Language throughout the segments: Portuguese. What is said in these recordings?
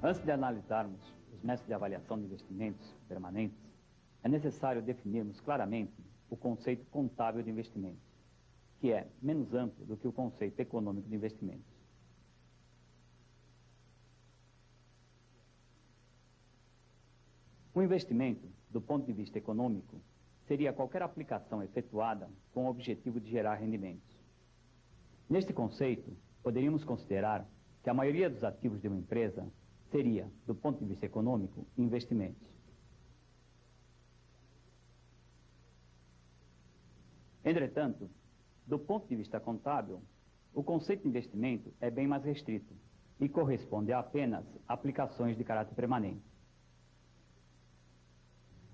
Antes de analisarmos os métodos de avaliação de investimentos permanentes, é necessário definirmos claramente o conceito contábil de investimento, que é menos amplo do que o conceito econômico de investimentos. O investimento, do ponto de vista econômico, seria qualquer aplicação efetuada com o objetivo de gerar rendimentos. Neste conceito, poderíamos considerar que a maioria dos ativos de uma empresa seria, do ponto de vista econômico, investimentos. Entretanto, do ponto de vista contábil, o conceito de investimento é bem mais restrito e corresponde a apenas aplicações de caráter permanente,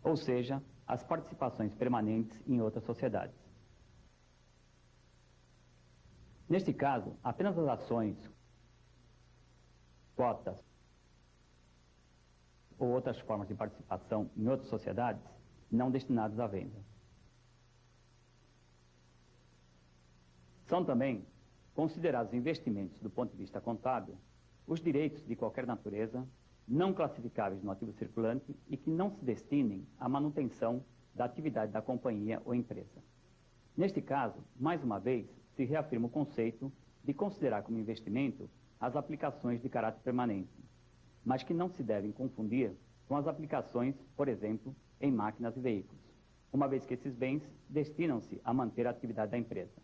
ou seja, as participações permanentes em outras sociedades. Neste caso, apenas as ações, cotas ou outras formas de participação em outras sociedades não destinadas à venda. São também considerados investimentos do ponto de vista contábil os direitos de qualquer natureza não classificáveis no ativo circulante e que não se destinem à manutenção da atividade da companhia ou empresa. Neste caso, mais uma vez, se reafirma o conceito de considerar como investimento as aplicações de caráter permanente, mas que não se devem confundir com as aplicações, por exemplo, em máquinas e veículos, uma vez que esses bens destinam-se a manter a atividade da empresa.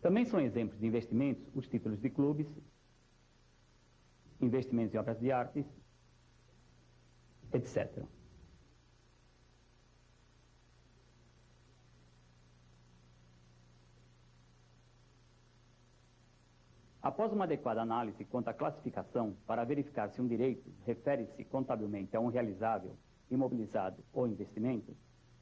Também são exemplos de investimentos os títulos de clubes, investimentos em obras de artes, etc. Após uma adequada análise quanto à classificação para verificar se um direito refere-se contabilmente a um realizável, imobilizado ou investimento,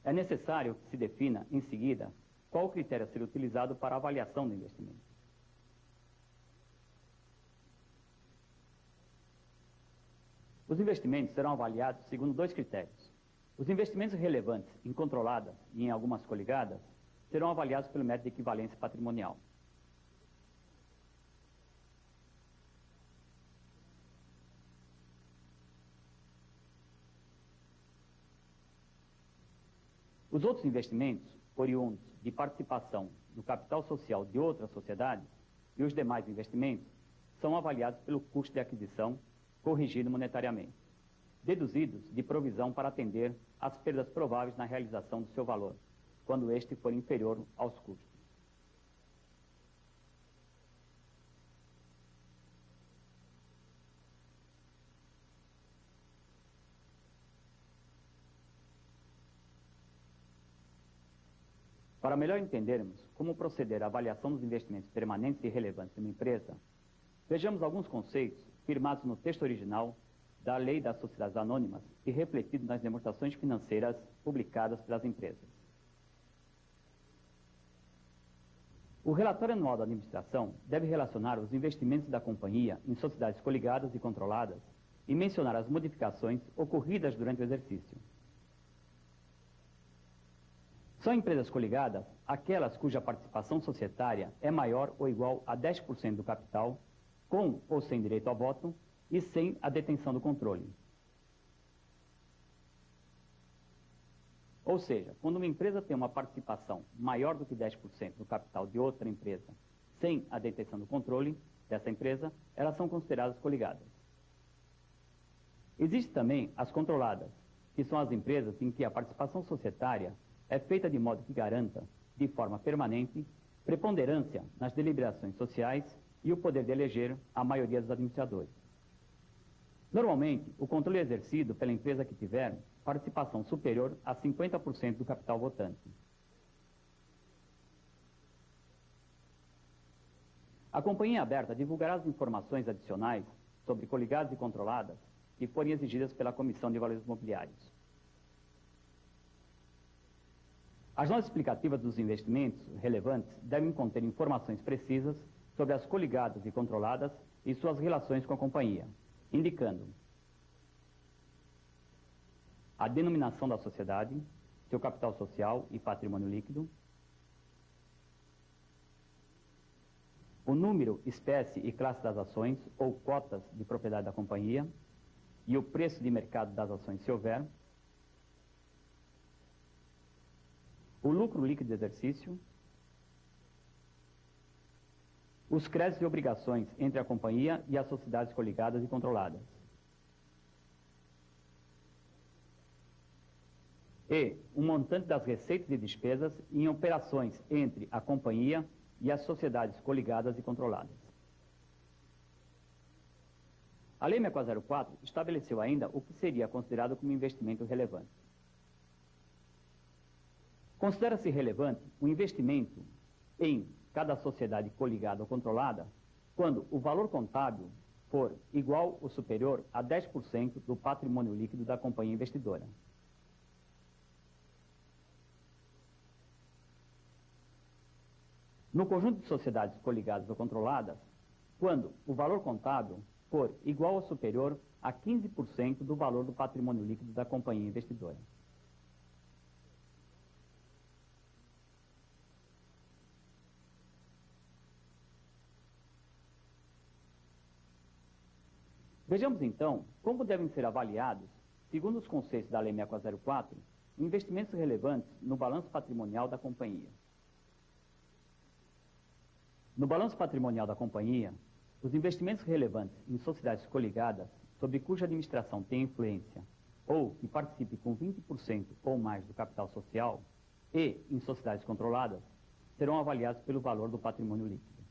é necessário que se defina, em seguida, qual o critério a ser utilizado para a avaliação do investimento. Os investimentos serão avaliados segundo dois critérios. Os investimentos relevantes em controladas e em algumas coligadas serão avaliados pelo método de equivalência patrimonial. Os outros investimentos, oriundos de participação no capital social de outras sociedades e os demais investimentos, são avaliados pelo custo de aquisição corrigido monetariamente, deduzidos de provisão para atender às perdas prováveis na realização do seu valor, quando este for inferior aos custos. Para melhor entendermos como proceder à avaliação dos investimentos permanentes e relevantes de uma empresa, vejamos alguns conceitos firmados no texto original da Lei das Sociedades Anônimas e refletidos nas demonstrações financeiras publicadas pelas empresas. O relatório anual da administração deve relacionar os investimentos da companhia em sociedades coligadas e controladas e mencionar as modificações ocorridas durante o exercício. São empresas coligadas aquelas cuja participação societária é maior ou igual a 10% do capital, com ou sem direito a voto e sem a detenção do controle. Ou seja, quando uma empresa tem uma participação maior do que 10% do capital de outra empresa, sem a detenção do controle dessa empresa, elas são consideradas coligadas. Existem também as controladas, que são as empresas em que a participação societária é feita de modo que garanta, de forma permanente, preponderância nas deliberações sociais e o poder de eleger a maioria dos administradores. Normalmente, o controle é exercido pela empresa que tiver participação superior a 50% do capital votante. A companhia aberta divulgará as informações adicionais sobre coligadas e controladas que forem exigidas pela Comissão de Valores Mobiliários. As notas explicativas dos investimentos relevantes devem conter informações precisas sobre as coligadas e controladas e suas relações com a companhia, indicando a denominação da sociedade, seu capital social e patrimônio líquido, o número, espécie e classe das ações ou cotas de propriedade da companhia e o preço de mercado das ações, se houver, o lucro líquido de exercício, os créditos e obrigações entre a companhia e as sociedades coligadas e controladas, e o montante das receitas e despesas em operações entre a companhia e as sociedades coligadas e controladas. A Lei 6404 estabeleceu ainda o que seria considerado como investimento relevante. Considera-se relevante o investimento em cada sociedade coligada ou controlada quando o valor contábil for igual ou superior a 10% do patrimônio líquido da companhia investidora. No conjunto de sociedades coligadas ou controladas, quando o valor contábil for igual ou superior a 15% do valor do patrimônio líquido da companhia investidora. Vejamos então como devem ser avaliados, segundo os conceitos da Lei 6404, investimentos relevantes no balanço patrimonial da companhia. No balanço patrimonial da companhia, os investimentos relevantes em sociedades coligadas, sobre cuja administração tem influência, ou que participe com 20% ou mais do capital social, e em sociedades controladas, serão avaliados pelo valor do patrimônio líquido.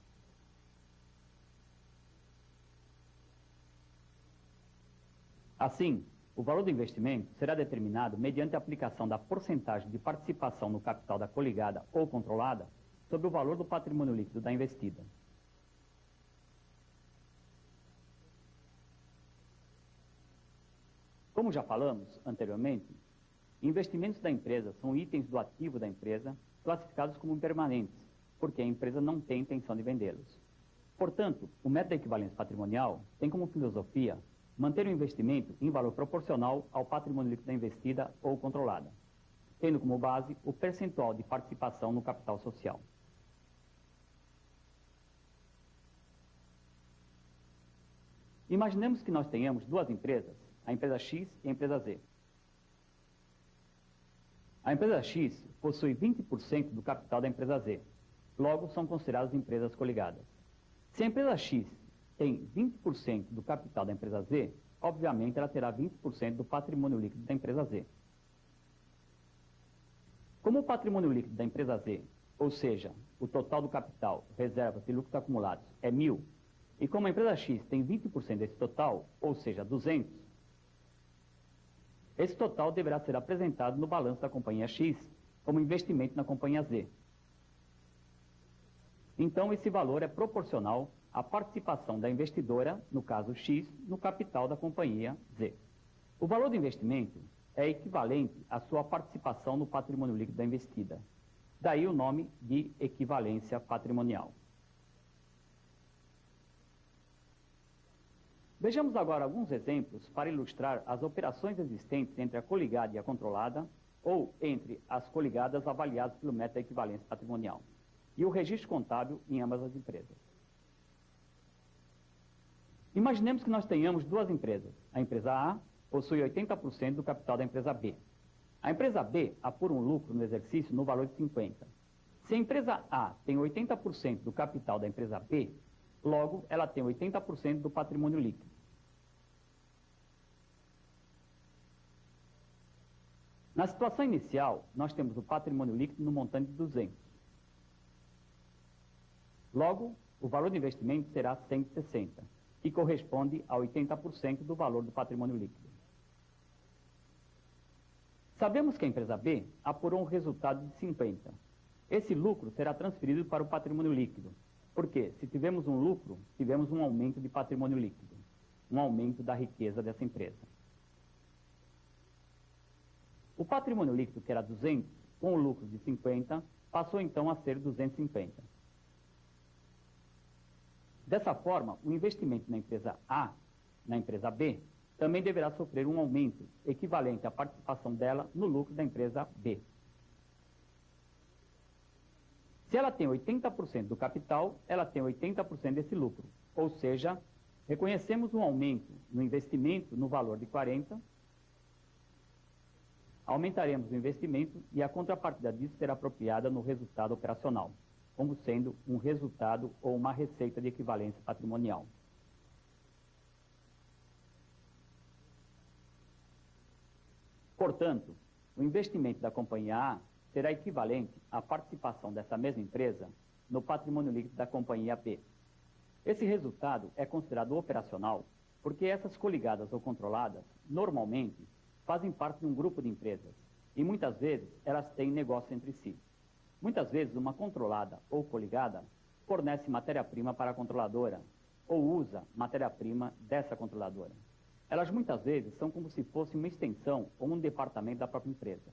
Assim, o valor do investimento será determinado mediante a aplicação da porcentagem de participação no capital da coligada ou controlada sobre o valor do patrimônio líquido da investida. Como já falamos anteriormente, investimentos da empresa são itens do ativo da empresa classificados como permanentes, porque a empresa não tem intenção de vendê-los. Portanto, o método da equivalência patrimonial tem como filosofia manter o investimento em valor proporcional ao patrimônio líquido da investida ou controlada, tendo como base o percentual de participação no capital social. Imaginemos que nós tenhamos duas empresas, a empresa X e a empresa Z. A empresa X possui 20% do capital da empresa Z, logo são consideradas empresas coligadas. Se a empresa X tem 20% do capital da empresa Z, obviamente ela terá 20% do patrimônio líquido da empresa Z. Como o patrimônio líquido da empresa Z, ou seja, o total do capital, reservas e lucros acumulados, é 1.000, e como a empresa X tem 20% desse total, ou seja, 200, esse total deverá ser apresentado no balanço da companhia X como investimento na companhia Z. Então, esse valor é proporcional à participação da investidora, no caso X, no capital da companhia Z. O valor do investimento é equivalente à sua participação no patrimônio líquido da investida. Daí o nome de equivalência patrimonial. Vejamos agora alguns exemplos para ilustrar as operações existentes entre a coligada e a controlada, ou entre as coligadas avaliadas pelo método da equivalência patrimonial, e o registro contábil em ambas as empresas. Imaginemos que nós tenhamos duas empresas. A empresa A possui 80% do capital da empresa B. A empresa B apura um lucro no exercício no valor de 50. Se a empresa A tem 80% do capital da empresa B, logo ela tem 80% do patrimônio líquido. Na situação inicial, nós temos o patrimônio líquido no montante de 200. Logo, o valor de investimento será 160, que corresponde a 80% do valor do patrimônio líquido. Sabemos que a empresa B apurou um resultado de 50. Esse lucro será transferido para o patrimônio líquido, porque se tivermos um lucro, tivemos um aumento de patrimônio líquido, um aumento da riqueza dessa empresa. O patrimônio líquido, que era 200, com o lucro de 50, passou então a ser 250. Dessa forma, o investimento na empresa A, na empresa B, também deverá sofrer um aumento equivalente à participação dela no lucro da empresa B. Se Se ela tem 80% do capital, ela tem 80% desse lucro. Ou seja, reconhecemos um aumento no investimento no valor de 40, aumentaremos o investimento e a contrapartida disso será apropriada no resultado operacional, como sendo um resultado ou uma receita de equivalência patrimonial. Portanto, o investimento da companhia A será equivalente à participação dessa mesma empresa no patrimônio líquido da companhia B. Esse resultado é considerado operacional porque essas coligadas ou controladas, normalmente, fazem parte de um grupo de empresas e muitas vezes elas têm negócio entre si. Muitas vezes uma controlada ou coligada fornece matéria-prima para a controladora ou usa matéria-prima dessa controladora. Elas muitas vezes são como se fosse uma extensão ou um departamento da própria empresa.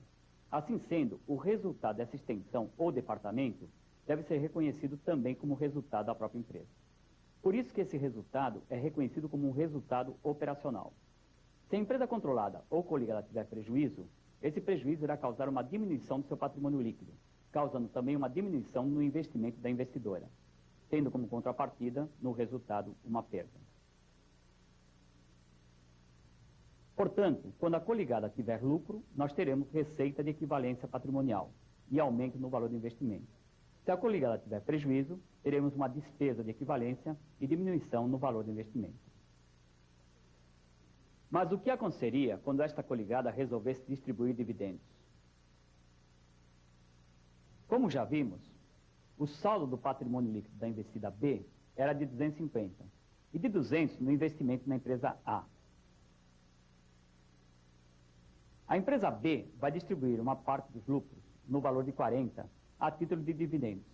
Assim sendo, o resultado dessa extensão ou departamento deve ser reconhecido também como resultado da própria empresa. Por isso que esse resultado é reconhecido como um resultado operacional. Se a empresa controlada ou coligada tiver prejuízo, esse prejuízo irá causar uma diminuição do seu patrimônio líquido, causando também uma diminuição no investimento da investidora, tendo como contrapartida, no resultado, uma perda. Portanto, quando a coligada tiver lucro, nós teremos receita de equivalência patrimonial e aumento no valor do investimento. Se a coligada tiver prejuízo, teremos uma despesa de equivalência e diminuição no valor do investimento. Mas o que aconteceria quando esta coligada resolvesse distribuir dividendos? Como já vimos, o saldo do patrimônio líquido da investida B era de 250 e de 200 no investimento na empresa A. A empresa B vai distribuir uma parte dos lucros, no valor de 40, a título de dividendos.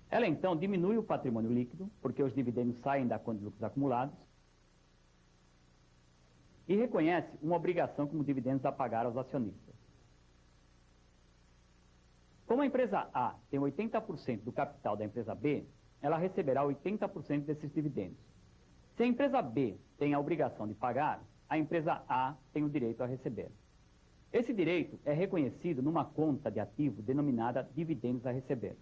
Ela então diminui o patrimônio líquido, porque os dividendos saem da conta de lucros acumulados, e reconhece uma obrigação como dividendos a pagar aos acionistas. Como a empresa A tem 80% do capital da empresa B, ela receberá 80% desses dividendos. Se a empresa B tem a obrigação de pagar, a empresa A tem o direito a receber. Esse direito é reconhecido numa conta de ativo denominada dividendos a receber.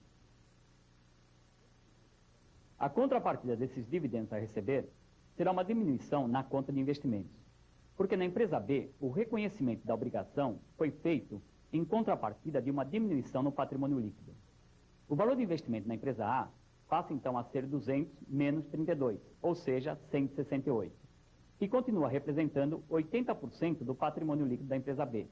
A contrapartida desses dividendos a receber será uma diminuição na conta de investimentos, porque na empresa B o reconhecimento da obrigação foi feito em contrapartida de uma diminuição no patrimônio líquido. O valor de investimento na empresa A passa então a ser 200 menos 32, ou seja, 168. E continua representando 80% do patrimônio líquido da empresa B.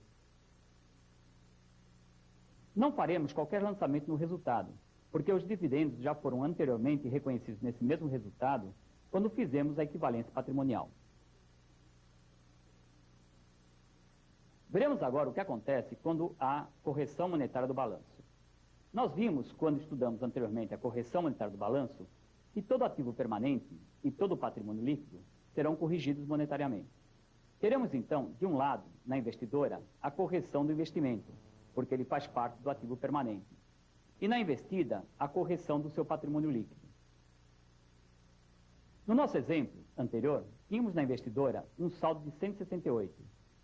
Não faremos qualquer lançamento no resultado, porque os dividendos já foram anteriormente reconhecidos nesse mesmo resultado quando fizemos a equivalência patrimonial. Veremos agora o que acontece quando há correção monetária do balanço. Nós vimos, quando estudamos anteriormente a correção monetária do balanço, que todo ativo permanente e todo patrimônio líquido serão corrigidos monetariamente. Teremos, então, de um lado, na investidora, a correção do investimento, porque ele faz parte do ativo permanente. E na investida, a correção do seu patrimônio líquido. No nosso exemplo anterior, tínhamos na investidora um saldo de 168.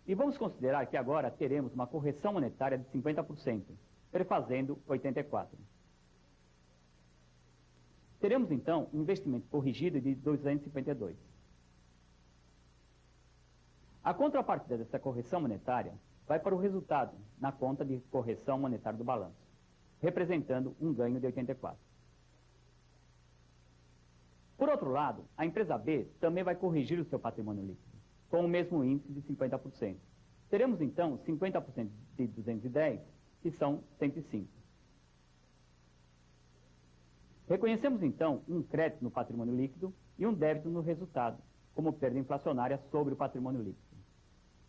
E vamos considerar que agora teremos uma correção monetária de 50%, prefazendo 84. Teremos, então, um investimento corrigido de 252. A contrapartida dessa correção monetária vai para o resultado na conta de correção monetária do balanço, representando um ganho de 84. Por outro lado, a empresa B também vai corrigir o seu patrimônio líquido, com o mesmo índice de 50%. Teremos, então, 50% de 210, que são 105. Reconhecemos, então, um crédito no patrimônio líquido e um débito no resultado, como perda inflacionária sobre o patrimônio líquido.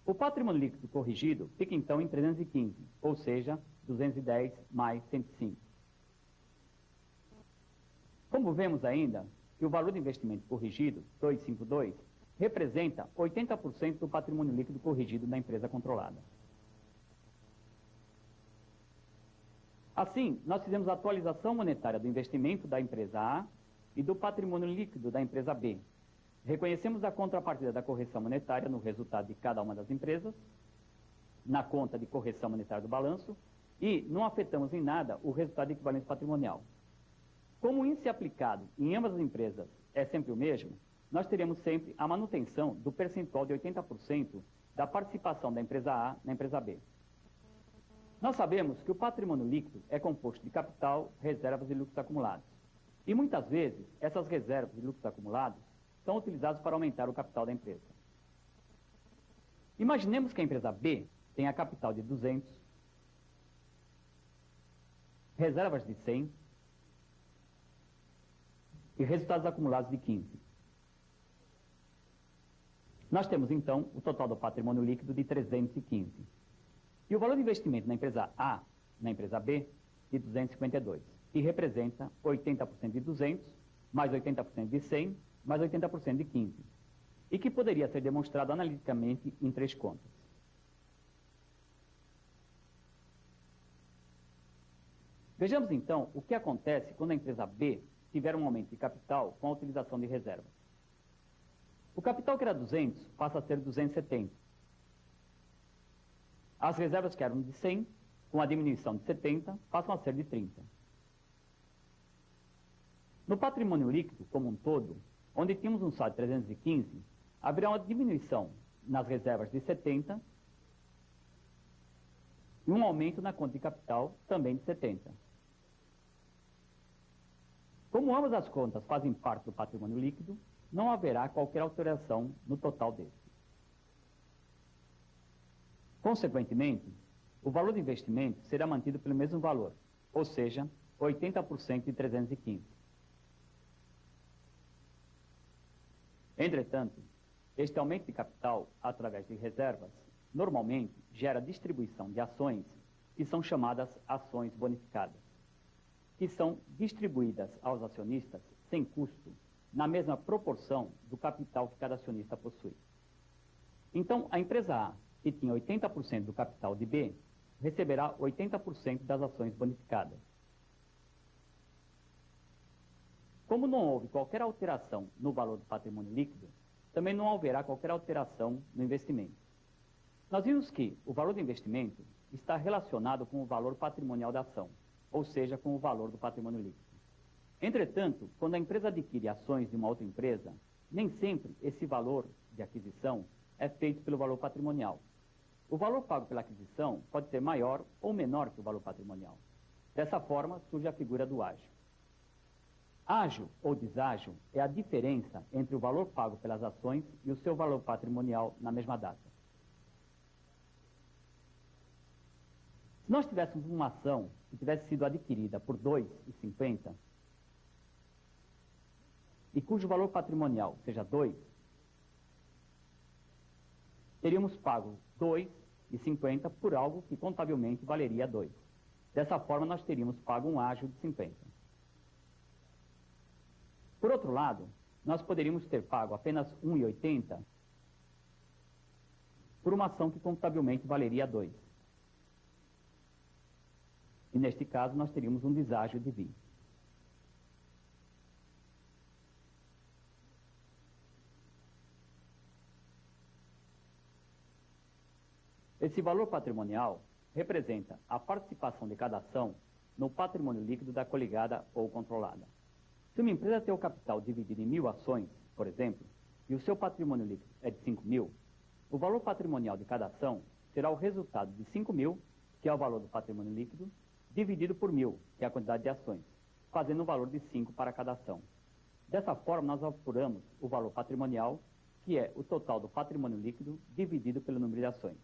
O patrimônio líquido corrigido fica, então, em 315, ou seja, 210 mais 105. Como vemos ainda que o valor de investimento corrigido, 252, representa 80% do patrimônio líquido corrigido na empresa controlada. Assim, nós fizemos a atualização monetária do investimento da empresa A e do patrimônio líquido da empresa B. Reconhecemos a contrapartida da correção monetária no resultado de cada uma das empresas, na conta de correção monetária do balanço, e não afetamos em nada o resultado de equivalência patrimonial. Como o índice aplicado em ambas as empresas é sempre o mesmo, nós teremos sempre a manutenção do percentual de 80% da participação da empresa A na empresa B. Nós sabemos que o patrimônio líquido é composto de capital, reservas e lucros acumulados. E muitas vezes, essas reservas e lucros acumulados são utilizados para aumentar o capital da empresa. Imaginemos que a empresa B tenha capital de 200, reservas de 100 e resultados acumulados de 15. Nós temos, então, o total do patrimônio líquido de 315. E o valor de investimento na empresa A, na empresa B, de 252, que representa 80% de 200, mais 80% de 100, mais 80% de 15, e que poderia ser demonstrado analiticamente em 3 contas. Vejamos, então, o que acontece quando a empresa B tiver um aumento de capital com a utilização de reservas. O capital que era 200 passa a ser 270. As reservas que eram de 100, com a diminuição de 70, passam a ser de 30. No patrimônio líquido, como um todo, onde tínhamos um saldo de 315, haverá uma diminuição nas reservas de 70 e um aumento na conta de capital também de 70. Como ambas as contas fazem parte do patrimônio líquido, não haverá qualquer alteração no total deste. Consequentemente, o valor de investimento será mantido pelo mesmo valor, ou seja, 80% de 315. Entretanto, este aumento de capital através de reservas normalmente gera distribuição de ações que são chamadas ações bonificadas, que são distribuídas aos acionistas sem custo, na mesma proporção do capital que cada acionista possui. Então, a empresa A, que tinha 80% do capital de B, receberá 80% das ações bonificadas. Como não houve qualquer alteração no valor do patrimônio líquido, também não haverá qualquer alteração no investimento. Nós vimos que o valor do investimento está relacionado com o valor patrimonial da ação, ou seja, com o valor do patrimônio líquido. Entretanto, quando a empresa adquire ações de uma outra empresa, nem sempre esse valor de aquisição é feito pelo valor patrimonial. O valor pago pela aquisição pode ser maior ou menor que o valor patrimonial. Dessa forma, surge a figura do ágio. Ágio ou deságio é a diferença entre o valor pago pelas ações e o seu valor patrimonial na mesma data. Se nós tivéssemos uma ação que tivesse sido adquirida por R$ 2,50 e cujo valor patrimonial seja 2, teríamos pago R$ 2,50 por algo que contabilmente valeria 2. Dessa forma, nós teríamos pago um ágio de 50. Por outro lado, nós poderíamos ter pago apenas R$ 1,80 por uma ação que contabilmente valeria 2. E neste caso, nós teríamos um deságio de 20. Esse valor patrimonial representa a participação de cada ação no patrimônio líquido da coligada ou controlada. Se uma empresa tem o capital dividido em 1.000 ações, por exemplo, e o seu patrimônio líquido é de 5.000, o valor patrimonial de cada ação será o resultado de 5.000, que é o valor do patrimônio líquido, dividido por 1.000, que é a quantidade de ações, fazendo um valor de 5 para cada ação. Dessa forma, nós apuramos o valor patrimonial, que é o total do patrimônio líquido dividido pelo número de ações.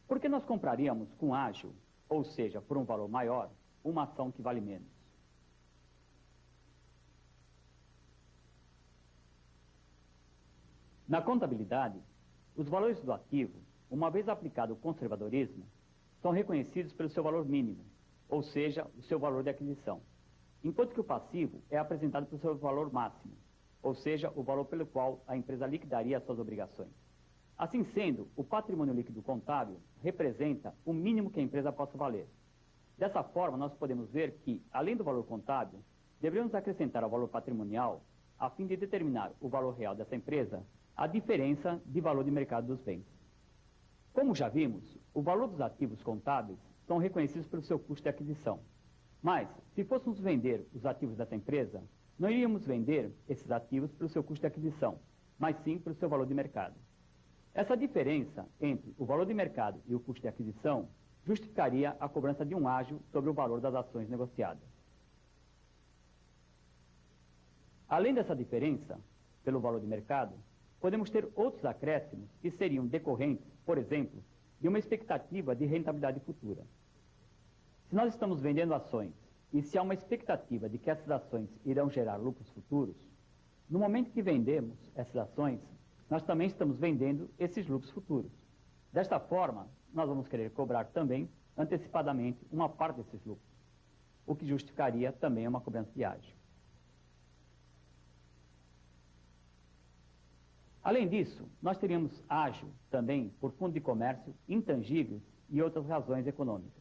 Por que nós compraríamos com ágio, ou seja, por um valor maior, uma ação que vale menos? Na contabilidade, os valores do ativo, uma vez aplicado o conservadorismo, são reconhecidos pelo seu valor mínimo, ou seja, o seu valor de aquisição, enquanto que o passivo é apresentado pelo seu valor máximo, ou seja, o valor pelo qual a empresa liquidaria as suas obrigações. Assim sendo, o patrimônio líquido contábil representa o mínimo que a empresa possa valer. Dessa forma, nós podemos ver que, além do valor contábil, deveríamos acrescentar ao valor patrimonial, a fim de determinar o valor real dessa empresa, a diferença de valor de mercado dos bens. Como já vimos, o valor dos ativos contábeis são reconhecidos pelo seu custo de aquisição. Mas, se fôssemos vender os ativos dessa empresa, não iríamos vender esses ativos pelo seu custo de aquisição, mas sim pelo seu valor de mercado. Essa diferença entre o valor de mercado e o custo de aquisição justificaria a cobrança de um ágio sobre o valor das ações negociadas. Além dessa diferença, pelo valor de mercado, podemos ter outros acréscimos que seriam decorrentes, por exemplo, de uma expectativa de rentabilidade futura. Se nós estamos vendendo ações e se há uma expectativa de que essas ações irão gerar lucros futuros, no momento que vendemos essas ações, nós também estamos vendendo esses lucros futuros. Desta forma, nós vamos querer cobrar também, antecipadamente, uma parte desses lucros, o que justificaria também uma cobrança de ágio. Além disso, nós teríamos ágio também por fundo de comércio, intangíveis e outras razões econômicas.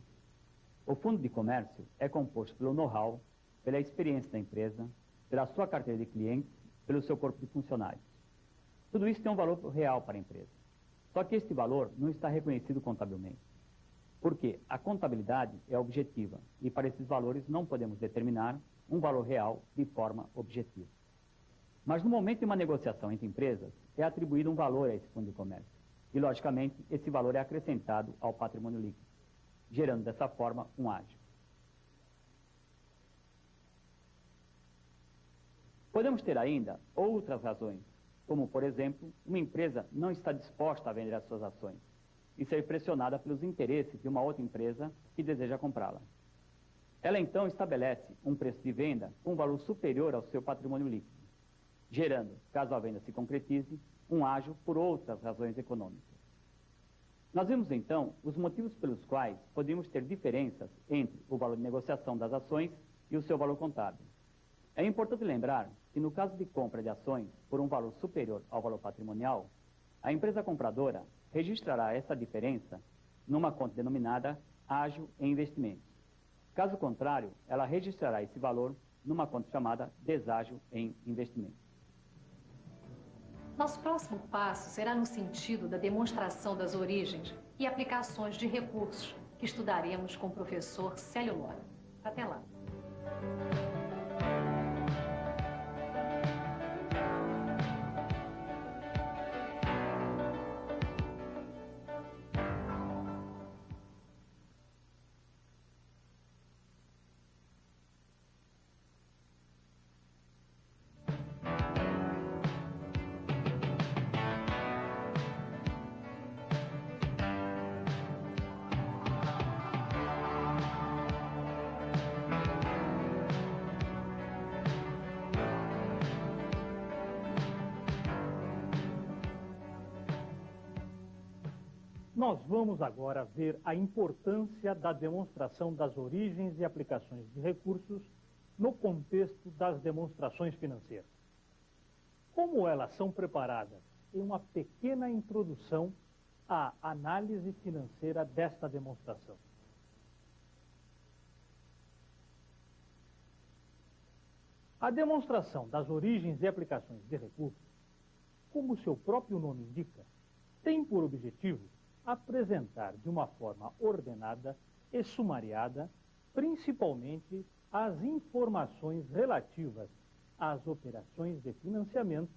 O fundo de comércio é composto pelo know-how, pela experiência da empresa, pela sua carteira de clientes, pelo seu corpo de funcionários. Tudo isso tem um valor real para a empresa. Só que este valor não está reconhecido contabilmente. Porque a contabilidade é objetiva e para esses valores não podemos determinar um valor real de forma objetiva. Mas no momento de uma negociação entre empresas, é atribuído um valor a esse fundo de comércio. E, logicamente, esse valor é acrescentado ao patrimônio líquido, gerando dessa forma um ágio. Podemos ter ainda outras razões, como, por exemplo, uma empresa não está disposta a vender as suas ações e ser pressionada pelos interesses de uma outra empresa que deseja comprá-la. Ela, então, estabelece um preço de venda com um valor superior ao seu patrimônio líquido, gerando, caso a venda se concretize, um ágio por outras razões econômicas. Nós vimos, então, os motivos pelos quais podemos ter diferenças entre o valor de negociação das ações e o seu valor contábil. É importante lembrar que, no caso de compra de ações por um valor superior ao valor patrimonial, a empresa compradora registrará essa diferença numa conta denominada ágio em investimentos. Caso contrário, ela registrará esse valor numa conta chamada deságio em investimentos. Nosso próximo passo será no sentido da demonstração das origens e aplicações de recursos que estudaremos com o professor Célio Lora. Até lá. Nós vamos agora ver a importância da demonstração das origens e aplicações de recursos no contexto das demonstrações financeiras. Como elas são preparadas em uma pequena introdução à análise financeira desta demonstração. A demonstração das origens e aplicações de recursos, como seu próprio nome indica, tem por objetivo apresentar de uma forma ordenada e sumariada, principalmente as informações relativas às operações de financiamento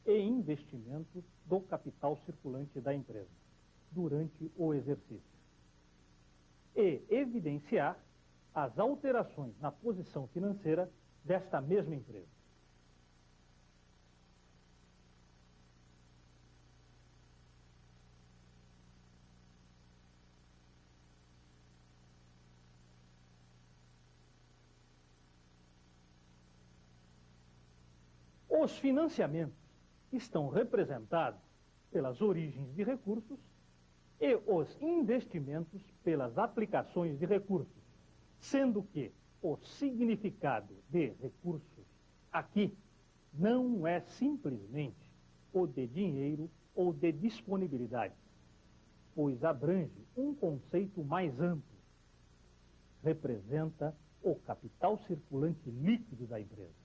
e investimento do capital circulante da empresa, durante o exercício. E evidenciar as alterações na posição financeira desta mesma empresa. Os financiamentos estão representados pelas origens de recursos e os investimentos pelas aplicações de recursos, sendo que o significado de recursos aqui não é simplesmente o de dinheiro ou de disponibilidade, pois abrange um conceito mais amplo. Representa o capital circulante líquido da empresa.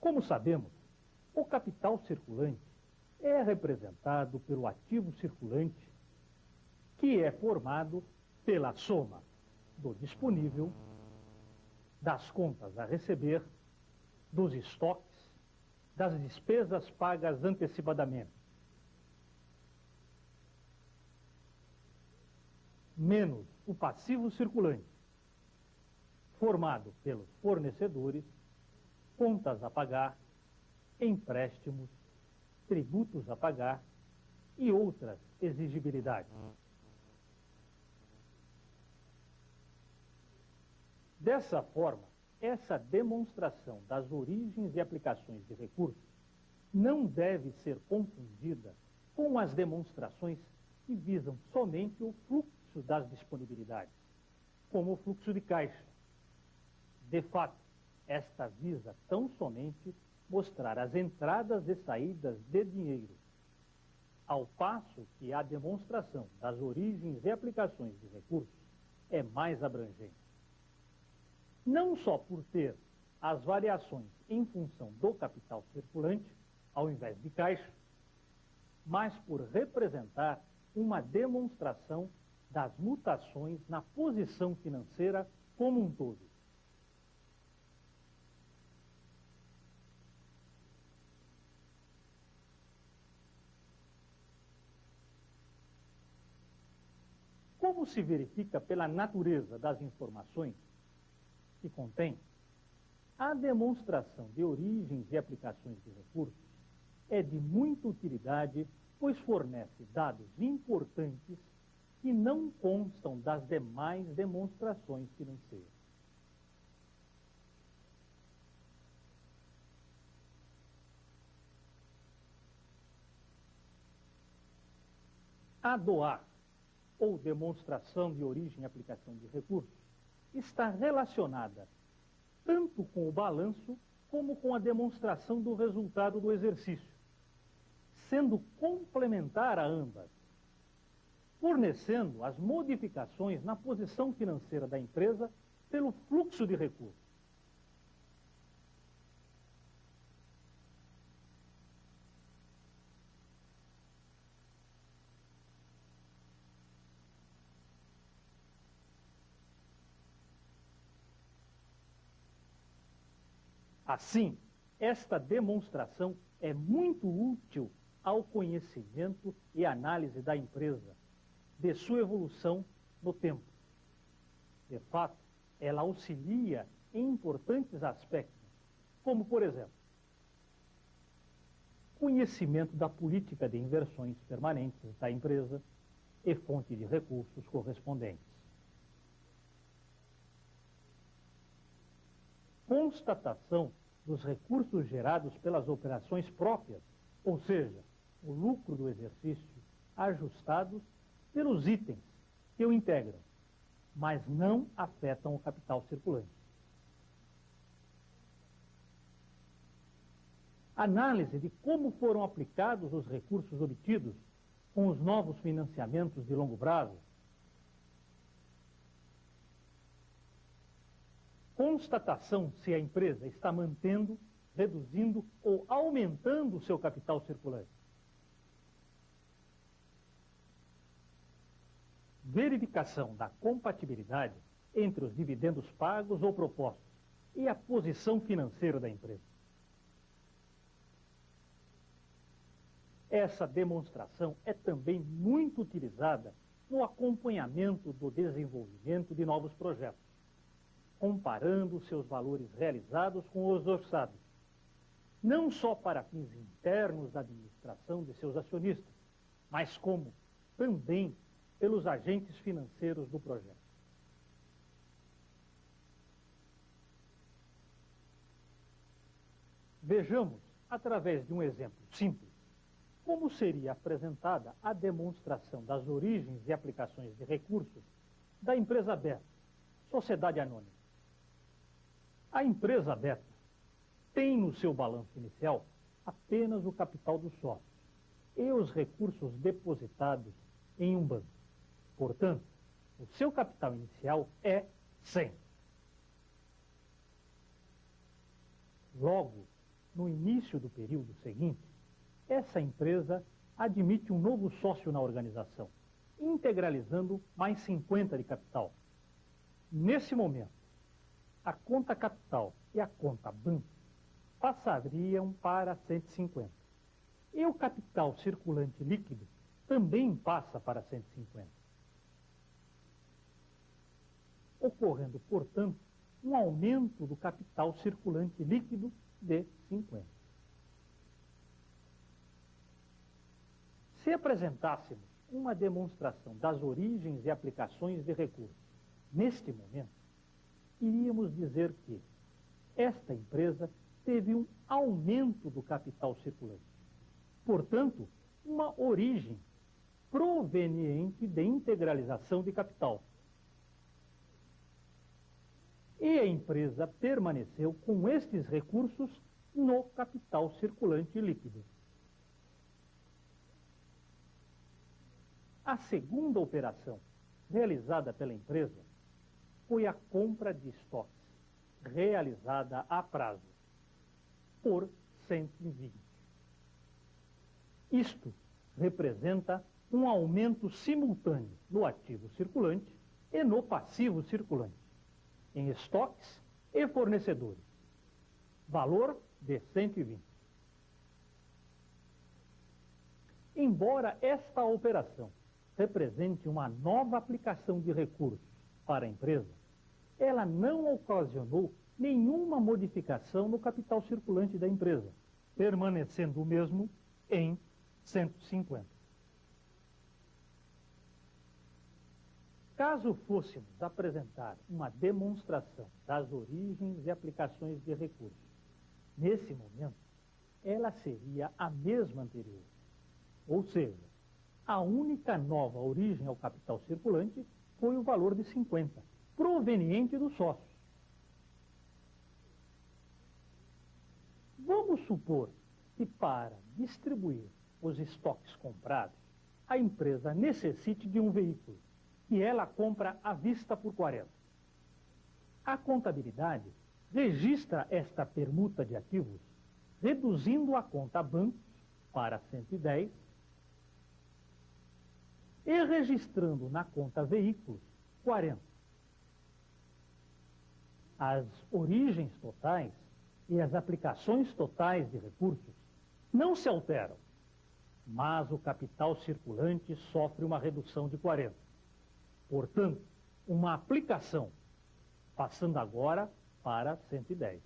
Como sabemos, o capital circulante é representado pelo ativo circulante, que é formado pela soma do disponível, das contas a receber, dos estoques, das despesas pagas antecipadamente, menos o passivo circulante, formado pelos fornecedores, contas a pagar, empréstimos, tributos a pagar e outras exigibilidades. Dessa forma, essa demonstração das origens e aplicações de recursos não deve ser confundida com as demonstrações que visam somente o fluxo das disponibilidades, como o fluxo de caixa. De fato, esta visa tão somente mostrar as entradas e saídas de dinheiro, ao passo que a demonstração das origens e aplicações de recursos é mais abrangente. Não só por ter as variações em função do capital circulante, ao invés de caixa, mas por representar uma demonstração das mutações na posição financeira como um todo. Como se verifica pela natureza das informações que contém, a demonstração de origens e aplicações de recursos é de muita utilidade, pois fornece dados importantes que não constam das demais demonstrações financeiras. A DOAR, ou demonstração de origem e aplicação de recursos, está relacionada tanto com o balanço como com a demonstração do resultado do exercício, sendo complementar a ambas, fornecendo as modificações na posição financeira da empresa pelo fluxo de recursos. Assim, esta demonstração é muito útil ao conhecimento e análise da empresa, de sua evolução no tempo. De fato, ela auxilia em importantes aspectos, como, por exemplo, conhecimento da política de inversões permanentes da empresa e fonte de recursos correspondentes. Constatação dos recursos gerados pelas operações próprias, ou seja, o lucro do exercício, ajustados pelos itens que o integram, mas não afetam o capital circulante. Análise de como foram aplicados os recursos obtidos com os novos financiamentos de longo prazo. Constatação se a empresa está mantendo, reduzindo ou aumentando o seu capital circulante. Verificação da compatibilidade entre os dividendos pagos ou propostos e a posição financeira da empresa. Essa demonstração é também muito utilizada no acompanhamento do desenvolvimento de novos projetos, comparando seus valores realizados com os orçados, não só para fins internos da administração de seus acionistas, mas como também pelos agentes financeiros do projeto. Vejamos, através de um exemplo simples, como seria apresentada a demonstração das origens e aplicações de recursos da empresa Beta, Sociedade Anônima. A empresa Beta tem no seu balanço inicial apenas o capital dos sócios e os recursos depositados em um banco. Portanto, o seu capital inicial é 100. Logo, no início do período seguinte, essa empresa admite um novo sócio na organização integralizando mais 50 de capital. Nesse momento, a conta capital e a conta banco passariam para 150. E o capital circulante líquido também passa para 150. Ocorrendo, portanto, um aumento do capital circulante líquido de 50. Se apresentássemos uma demonstração das origens e aplicações de recursos neste momento, iríamos dizer que esta empresa teve um aumento do capital circulante. Portanto, uma origem proveniente de integralização de capital. E a empresa permaneceu com estes recursos no capital circulante líquido. A segunda operação realizada pela empresa foi a compra de estoques, realizada a prazo, por 120. Isto representa um aumento simultâneo no ativo circulante e no passivo circulante, em estoques e fornecedores. Valor de 120. Embora esta operação represente uma nova aplicação de recursos para a empresa, ela não ocasionou nenhuma modificação no capital circulante da empresa, permanecendo o mesmo em 150. Caso fôssemos apresentar uma demonstração das origens e aplicações de recursos, nesse momento, ela seria a mesma anterior. Ou seja, a única nova origem ao capital circulante foi o valor de 50, proveniente dos sócios. Vamos supor que para distribuir os estoques comprados, a empresa necessite de um veículo e ela compra à vista por 40. A contabilidade registra esta permuta de ativos, reduzindo a conta bancos para 110 e registrando na conta veículos 40. As origens totais e as aplicações totais de recursos não se alteram, mas o capital circulante sofre uma redução de 40. Portanto, uma aplicação, passando agora para 110.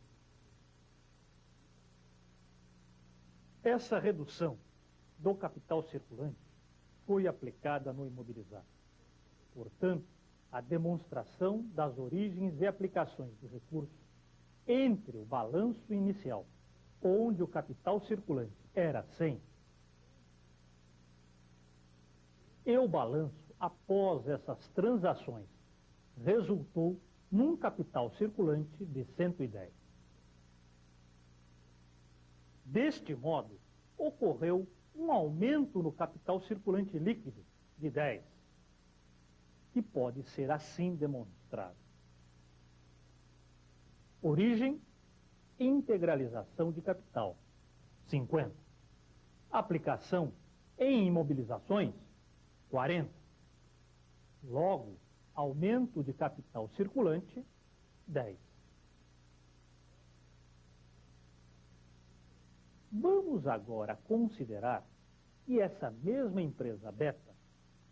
Essa redução do capital circulante foi aplicada no imobilizado. Portanto, a demonstração das origens e aplicações de recursos entre o balanço inicial, onde o capital circulante era 100, e o balanço após essas transações resultou num capital circulante de 110. Deste modo, ocorreu um aumento no capital circulante líquido de 10, que pode ser assim demonstrado. Origem, integralização de capital, 50. Aplicação em imobilizações, 40. Logo, aumento de capital circulante, 10. Vamos agora considerar que essa mesma empresa beta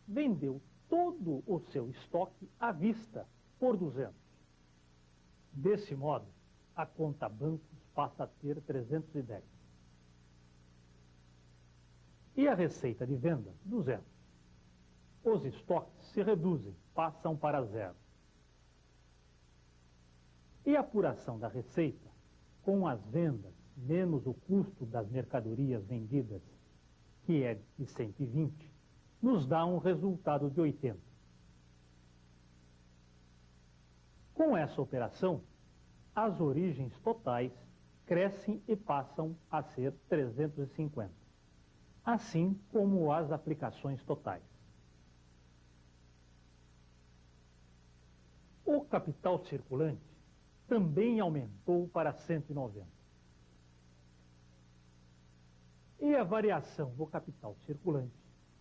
vendeu todo o seu estoque à vista por 200. Desse modo, a conta bancos passa a ter 310. E a receita de venda, 200. Os estoques se reduzem, passam para 0. E a apuração da receita, com as vendas menos o custo das mercadorias vendidas, que é de 120, nos dá um resultado de 80. Com essa operação, as origens totais crescem e passam a ser 350, assim como as aplicações totais. O capital circulante também aumentou para 190. E a variação do capital circulante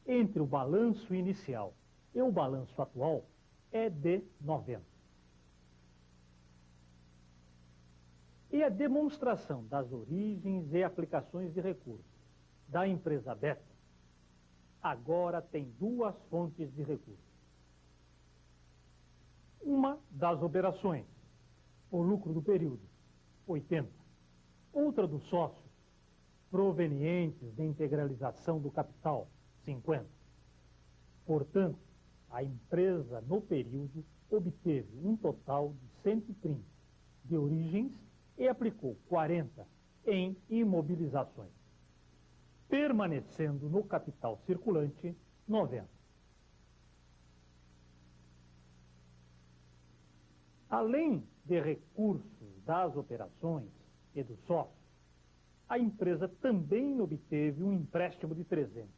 entre o balanço inicial e o balanço atual é de 90. E a demonstração das origens e aplicações de recursos da empresa Beta agora tem duas fontes de recursos. Uma das operações, o lucro do período, 80. Outra dos sócios, provenientes da integralização do capital, 50. Portanto, a empresa no período obteve um total de 130 de origens e aplicou 40 em imobilizações, permanecendo no capital circulante 90. Além de recursos das operações e dos sócios, a empresa também obteve um empréstimo de 300,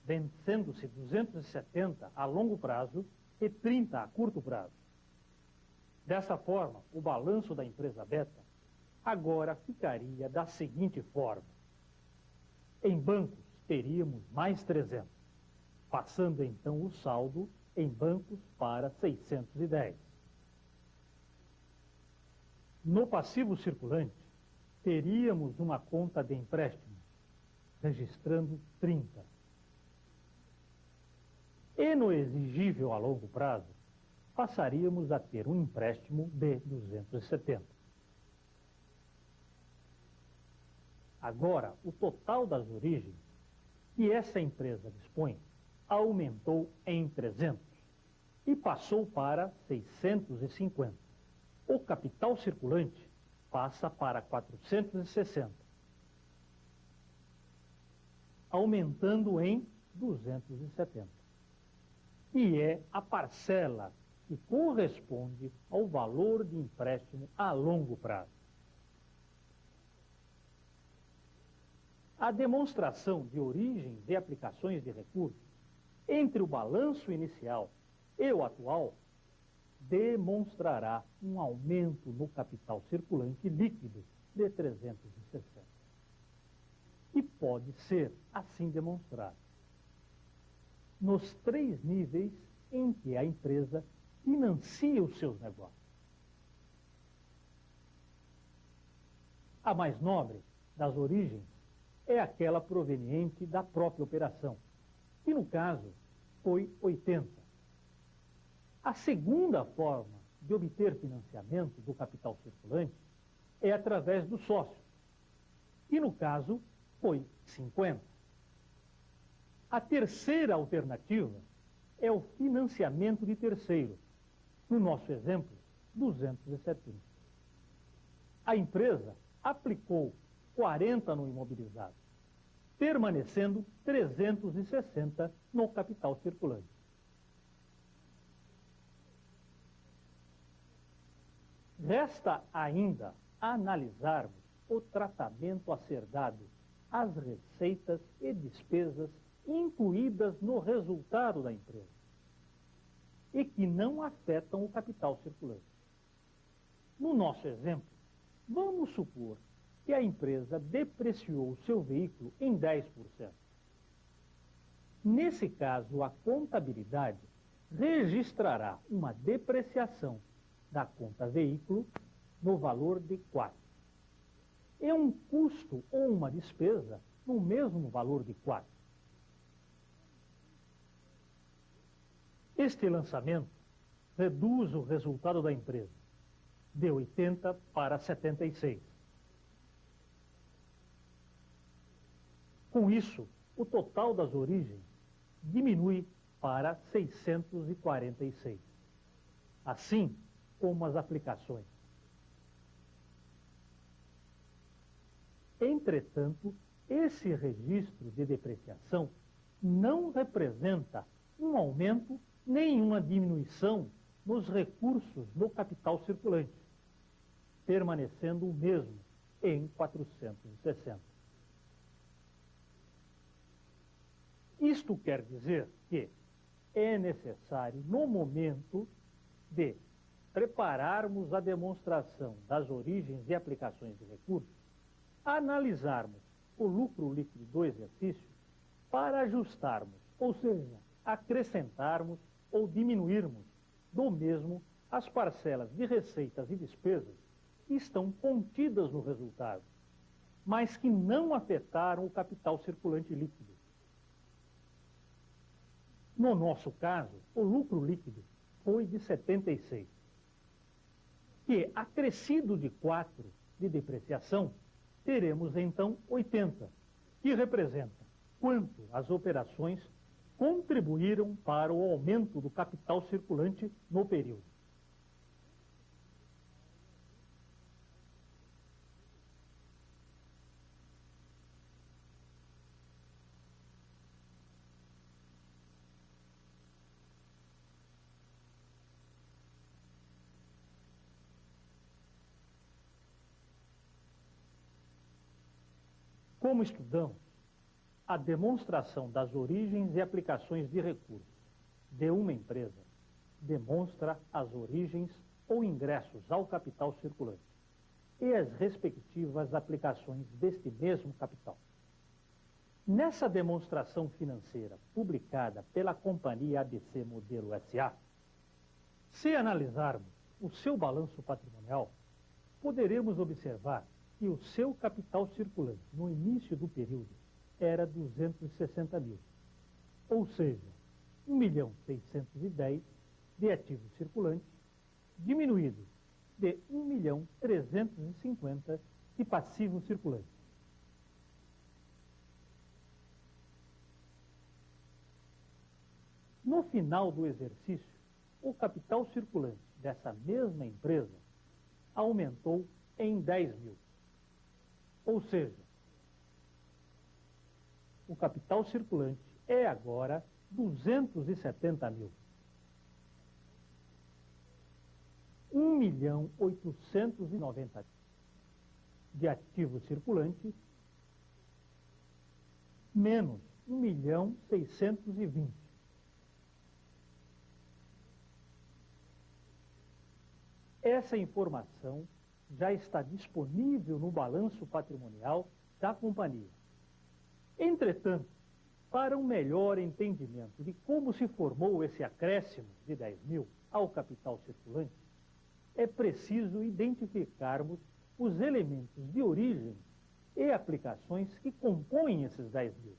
vencendo-se 270 a longo prazo e 30 a curto prazo. Dessa forma, o balanço da empresa Beta agora ficaria da seguinte forma. Em bancos, teríamos mais 300, passando então o saldo em bancos para 610. No passivo circulante, teríamos uma conta de empréstimo, registrando 30. E no exigível a longo prazo, passaríamos a ter um empréstimo de 270. Agora, o total das origens que essa empresa dispõe aumentou em 300 e passou para 650. O capital circulante passa para 460, aumentando em 270. E é a parcela que corresponde ao valor de empréstimo a longo prazo. A demonstração de origens e aplicações de recursos entre o balanço inicial e o atual demonstrará um aumento no capital circulante líquido de 360. E pode ser assim demonstrado nos 3 níveis em que a empresa financia os seus negócios. A mais nobre das origens é aquela proveniente da própria operação, que no caso foi 80. A segunda forma de obter financiamento do capital circulante é através dos sócios, que no caso foi 50. A terceira alternativa é o financiamento de terceiros, no nosso exemplo, 270. A empresa aplicou 40 no imobilizado, permanecendo 360 no capital circulante. Resta ainda analisarmos o tratamento a ser dado às receitas e despesas incluídas no resultado da empresa e que não afetam o capital circulante. No nosso exemplo, vamos supor que a empresa depreciou o seu veículo em 10%. Nesse caso, a contabilidade registrará uma depreciação da conta veículo no valor de 4. E um custo ou uma despesa no mesmo valor de 4. Este lançamento reduz o resultado da empresa de 80 para 76. Com isso, o total das origens diminui para 646, assim como as aplicações. Entretanto, esse registro de depreciação não representa um aumento nem uma diminuição nos recursos no capital circulante, permanecendo o mesmo em 460. Isto quer dizer que é necessário, no momento de prepararmos a demonstração das origens e aplicações de recursos, analisarmos o lucro líquido do exercício para ajustarmos, ou seja, acrescentarmos ou diminuirmos do mesmo as parcelas de receitas e despesas que estão contidas no resultado, mas que não afetaram o capital circulante líquido. No nosso caso, o lucro líquido foi de 76, que, acrescido de 4 de depreciação, teremos então 80, que representa quanto as operações contribuíram para o aumento do capital circulante no período. Como estudamos, a demonstração das origens e aplicações de recursos de uma empresa demonstra as origens ou ingressos ao capital circulante e as respectivas aplicações deste mesmo capital. Nessa demonstração financeira publicada pela companhia ABC Modelo S.A., se analisarmos o seu balanço patrimonial, poderemos observar que o seu capital circulante no início do período era 260 mil, ou seja, 1.610.000 de ativos circulantes, diminuído de 1.350.000 de passivos circulantes. No final do exercício, o capital circulante dessa mesma empresa aumentou em 10 mil. Ou seja, o capital circulante é agora 270 mil. 1.890.000 de ativo circulante, menos 1.620.000. Essa informação já está disponível no balanço patrimonial da companhia. Entretanto, para um melhor entendimento de como se formou esse acréscimo de 10 mil ao capital circulante, é preciso identificarmos os elementos de origem e aplicações que compõem esses 10 mil.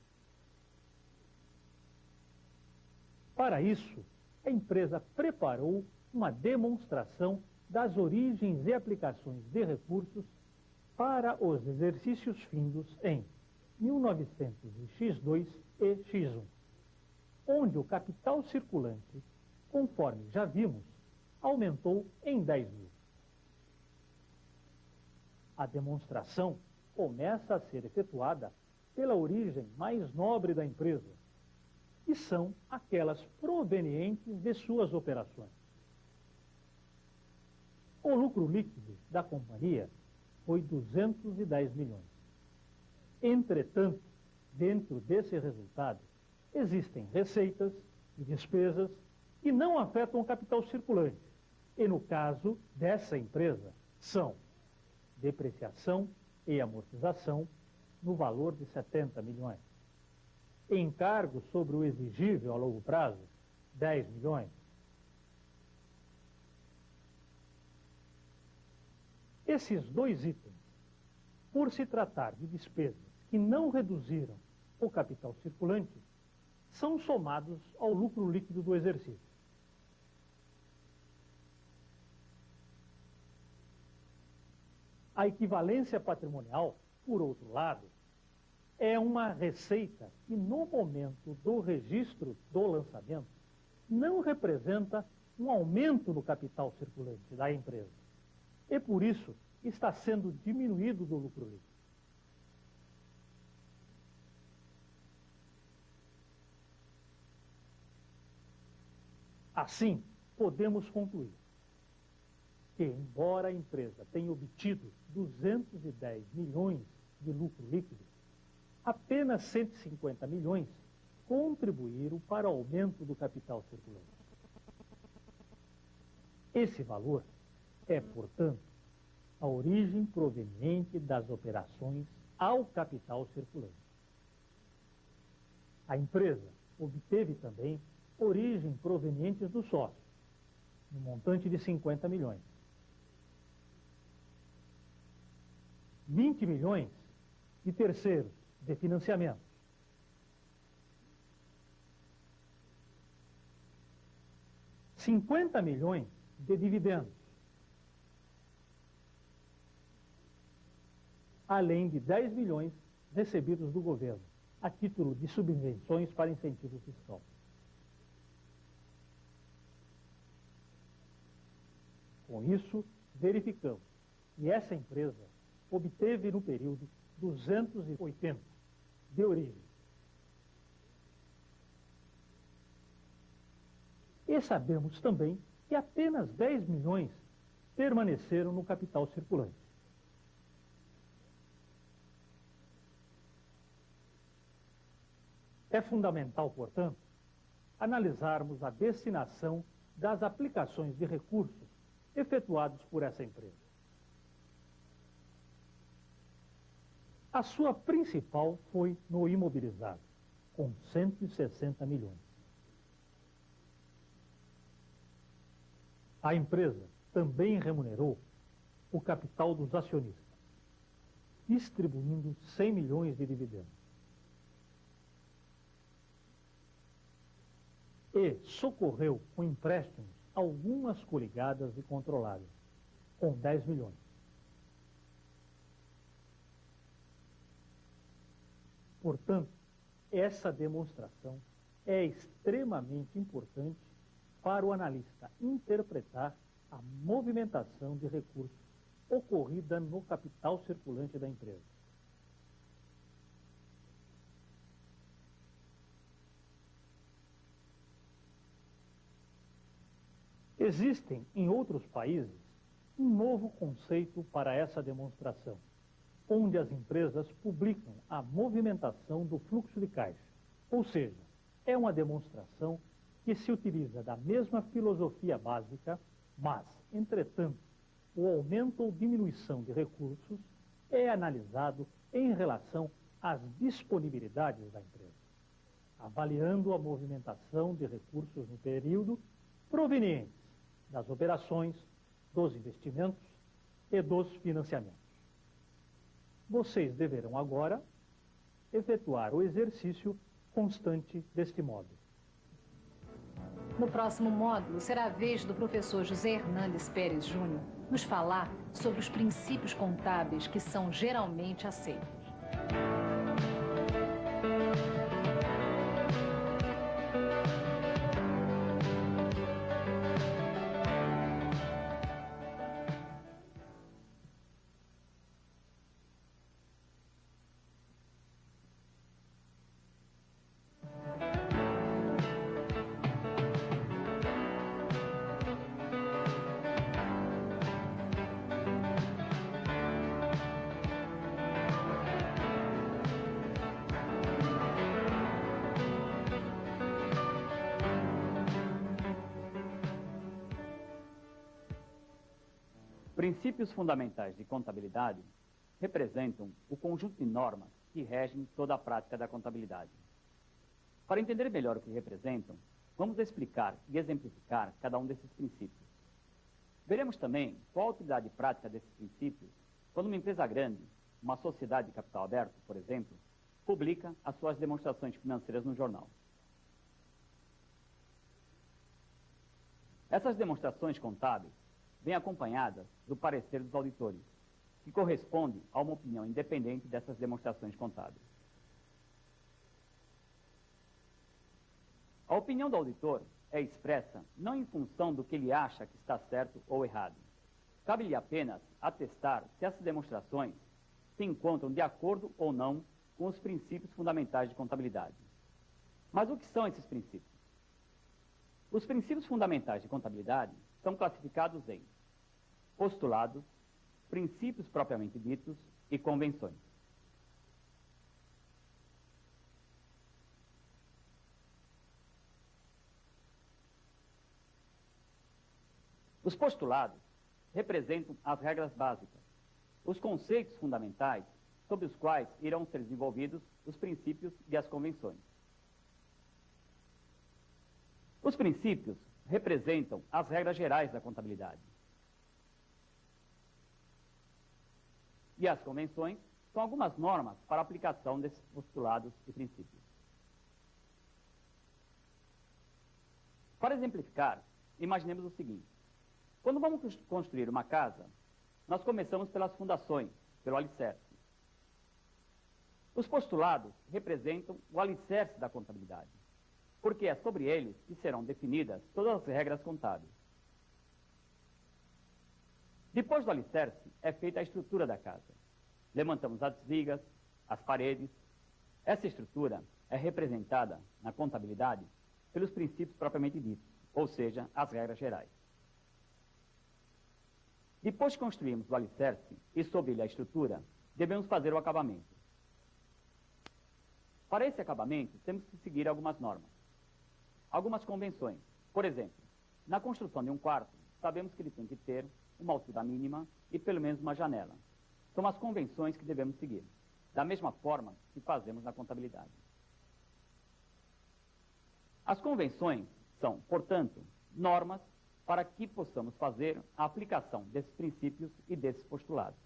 Para isso, a empresa preparou uma demonstração das origens e aplicações de recursos para os exercícios findos em 1900X2 e X1, onde o capital circulante, conforme já vimos, aumentou em 10 mil. A demonstração começa a ser efetuada pela origem mais nobre da empresa, que são aquelas provenientes de suas operações. O lucro líquido da companhia foi 210 milhões. Entretanto, dentro desse resultado, existem receitas e despesas que não afetam o capital circulante. E no caso dessa empresa, são depreciação e amortização no valor de 70 milhões. Encargos sobre o exigível a longo prazo, 10 milhões. Esses dois itens, por se tratar de despesas que não reduziram o capital circulante, são somados ao lucro líquido do exercício. A equivalência patrimonial, por outro lado, é uma receita que, no momento do registro do lançamento, não representa um aumento no capital circulante da empresa. E, por isso, está sendo diminuído do lucro líquido. Assim, podemos concluir que, embora a empresa tenha obtido 210 milhões de lucro líquido, apenas 150 milhões contribuíram para o aumento do capital circulante. Esse valor é, portanto, a origem proveniente das operações ao capital circulante. A empresa obteve também origem provenientes dos sócios, no montante de 50 milhões. 20 milhões de terceiros, de financiamento. 50 milhões de dividendos, além de 10 milhões recebidos do governo, a título de subvenções para incentivo fiscal. Com isso, verificamos que essa empresa obteve no período 280 de origem. E sabemos também que apenas 10 milhões permaneceram no capital circulante. É fundamental, portanto, analisarmos a destinação das aplicações de recursos efetuados por essa empresa. A sua principal foi no imobilizado, com 160 milhões. A empresa também remunerou o capital dos acionistas, distribuindo 100 milhões de dividendos. E socorreu com empréstimos algumas coligadas e controláveis, com 10 milhões. Portanto, essa demonstração é extremamente importante para o analista interpretar a movimentação de recursos ocorrida no capital circulante da empresa. Existem, em outros países, um novo conceito para essa demonstração, onde as empresas publicam a movimentação do fluxo de caixa. Ou seja, é uma demonstração que se utiliza da mesma filosofia básica, mas, entretanto, o aumento ou diminuição de recursos é analisado em relação às disponibilidades da empresa, avaliando a movimentação de recursos no período provenientes das operações, dos investimentos e dos financiamentos. Vocês deverão agora efetuar o exercício constante deste módulo. No próximo módulo, será a vez do professor José Hernandes Pérez Júnior nos falar sobre os princípios contábeis que são geralmente aceitos. Princípios fundamentais de contabilidade representam o conjunto de normas que regem toda a prática da contabilidade. Para entender melhor o que representam, vamos explicar e exemplificar cada um desses princípios. Veremos também qual a utilidade prática desses princípios quando uma empresa grande, uma sociedade de capital aberto, por exemplo, publica as suas demonstrações financeiras no jornal. Essas demonstrações contábeis vêm acompanhadas do parecer dos auditores, que corresponde a uma opinião independente dessas demonstrações contábeis. A opinião do auditor é expressa não em função do que ele acha que está certo ou errado. Cabe-lhe apenas atestar se essas demonstrações se encontram de acordo ou não com os princípios fundamentais de contabilidade. Mas o que são esses princípios? Os princípios fundamentais de contabilidade são classificados em postulados, princípios propriamente ditos e convenções. Os postulados representam as regras básicas, os conceitos fundamentais sobre os quais irão ser desenvolvidos os princípios e as convenções. Os princípios representam as regras gerais da contabilidade. E as convenções são algumas normas para a aplicação desses postulados e princípios. Para exemplificar, imaginemos o seguinte. Quando vamos construir uma casa, nós começamos pelas fundações, pelo alicerce. Os postulados representam o alicerce da contabilidade, porque é sobre eles que serão definidas todas as regras contábeis. Depois do alicerce, é feita a estrutura da casa. Levantamos as vigas, as paredes. Essa estrutura é representada na contabilidade pelos princípios propriamente ditos, ou seja, as regras gerais. Depois que construímos o alicerce e sobre ele a estrutura, devemos fazer o acabamento. Para esse acabamento, temos que seguir algumas normas, algumas convenções. Por exemplo, na construção de um quarto, sabemos que ele tem que ter uma altura mínima e pelo menos uma janela. São as convenções que devemos seguir, da mesma forma que fazemos na contabilidade. As convenções são, portanto, normas para que possamos fazer a aplicação desses princípios e desses postulados.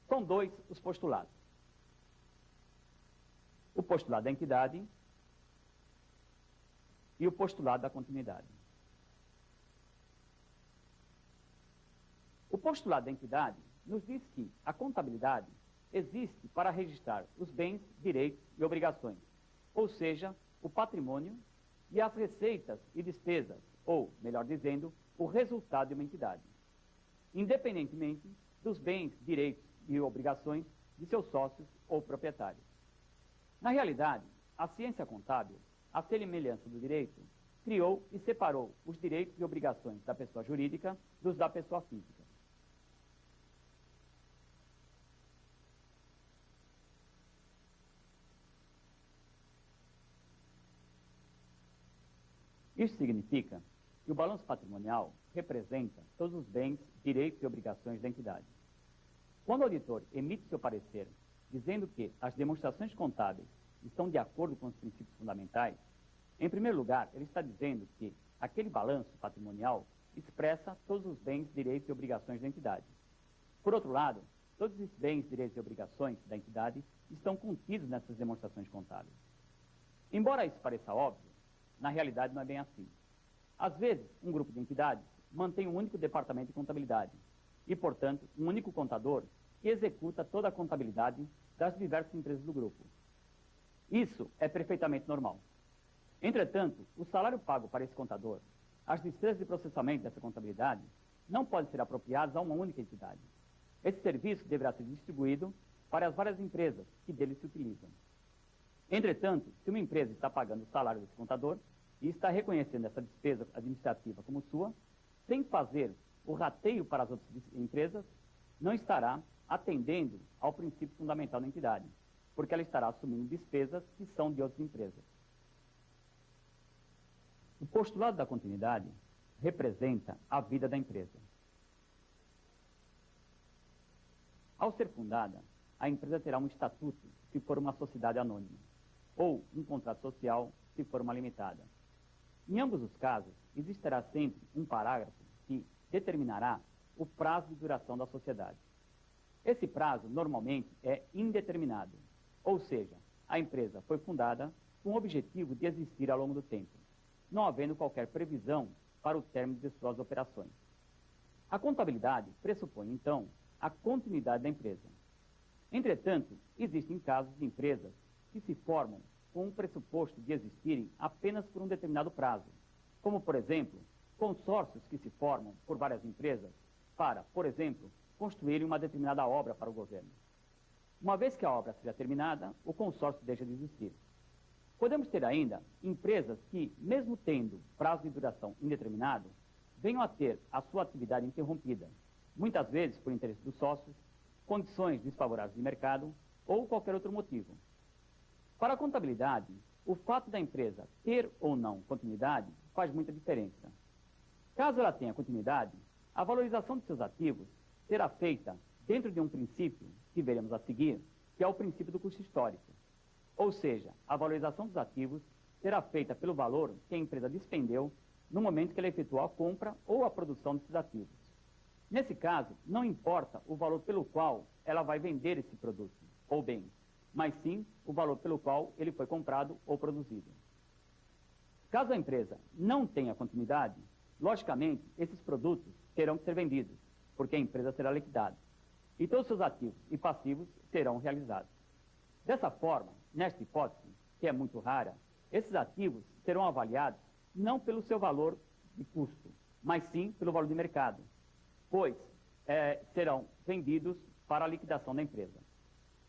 São dois os postulados. O postulado da entidade e o postulado da continuidade. O postulado da entidade nos diz que a contabilidade existe para registrar os bens, direitos e obrigações, ou seja, o patrimônio e as receitas e despesas, ou, melhor dizendo, o resultado de uma entidade, independentemente dos bens, direitos e obrigações de seus sócios ou proprietários. Na realidade, a ciência contábil, à semelhança do direito, criou e separou os direitos e obrigações da pessoa jurídica dos da pessoa física. Isso significa que o balanço patrimonial representa todos os bens, direitos e obrigações da entidade. Quando o auditor emite seu parecer dizendo que as demonstrações contábeis estão de acordo com os princípios fundamentais, em primeiro lugar, ele está dizendo que aquele balanço patrimonial expressa todos os bens, direitos e obrigações da entidade. Por outro lado, todos os bens, direitos e obrigações da entidade estão contidos nessas demonstrações contábeis. Embora isso pareça óbvio, na realidade não é bem assim. Às vezes, um grupo de entidades mantém um único departamento de contabilidade e, portanto, um único contador que executa toda a contabilidade das diversas empresas do grupo. Isso é perfeitamente normal. Entretanto, o salário pago para esse contador, as despesas de processamento dessa contabilidade, não podem ser apropriados a uma única entidade. Esse serviço deverá ser distribuído para as várias empresas que dele se utilizam. Entretanto, se uma empresa está pagando o salário desse contador e está reconhecendo essa despesa administrativa como sua, sem fazer o rateio para as outras empresas, não estará atendendo ao princípio fundamental da entidade, porque ela estará assumindo despesas que são de outras empresas. O postulado da continuidade representa a vida da empresa. Ao ser fundada, a empresa terá um estatuto se for uma sociedade anônima, ou um contrato social se for uma limitada. Em ambos os casos, existirá sempre um parágrafo que determinará o prazo de duração da sociedade. Esse prazo, normalmente, é indeterminado, ou seja, a empresa foi fundada com o objetivo de existir ao longo do tempo, não havendo qualquer previsão para o término de suas operações. A contabilidade pressupõe, então, a continuidade da empresa. Entretanto, existem casos de empresas que se formam com o pressuposto de existirem apenas por um determinado prazo, como, por exemplo, consórcios que se formam por várias empresas para, por exemplo, construírem uma determinada obra para o governo. Uma vez que a obra seja terminada, o consórcio deixa de existir. Podemos ter ainda empresas que, mesmo tendo prazo de duração indeterminado, venham a ter a sua atividade interrompida, muitas vezes por interesse dos sócios, condições desfavoráveis de mercado ou qualquer outro motivo. Para a contabilidade, o fato da empresa ter ou não continuidade faz muita diferença. Caso ela tenha continuidade, a valorização de seus ativos será feita dentro de um princípio que veremos a seguir, que é o princípio do custo histórico. Ou seja, a valorização dos ativos será feita pelo valor que a empresa despendeu no momento que ela efetuou a compra ou a produção desses ativos. Nesse caso, não importa o valor pelo qual ela vai vender esse produto ou bem, mas sim o valor pelo qual ele foi comprado ou produzido. Caso a empresa não tenha continuidade, logicamente, esses produtos terão que ser vendidos, porque a empresa será liquidada, e todos os seus ativos e passivos serão realizados. Dessa forma, nesta hipótese, que é muito rara, esses ativos serão avaliados não pelo seu valor de custo, mas sim pelo valor de mercado, pois serão vendidos para a liquidação da empresa.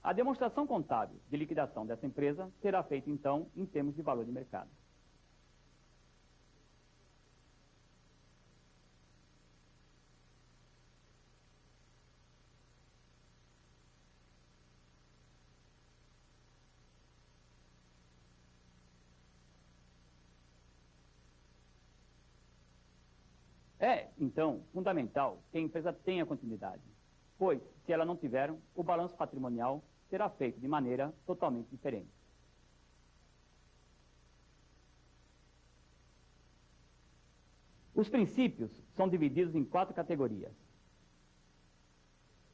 A demonstração contábil de liquidação dessa empresa será feita, então, em termos de valor de mercado. É, então, fundamental que a empresa tenha continuidade, pois, se ela não tiver, o balanço patrimonial será feito de maneira totalmente diferente. Os princípios são divididos em 4 categorias: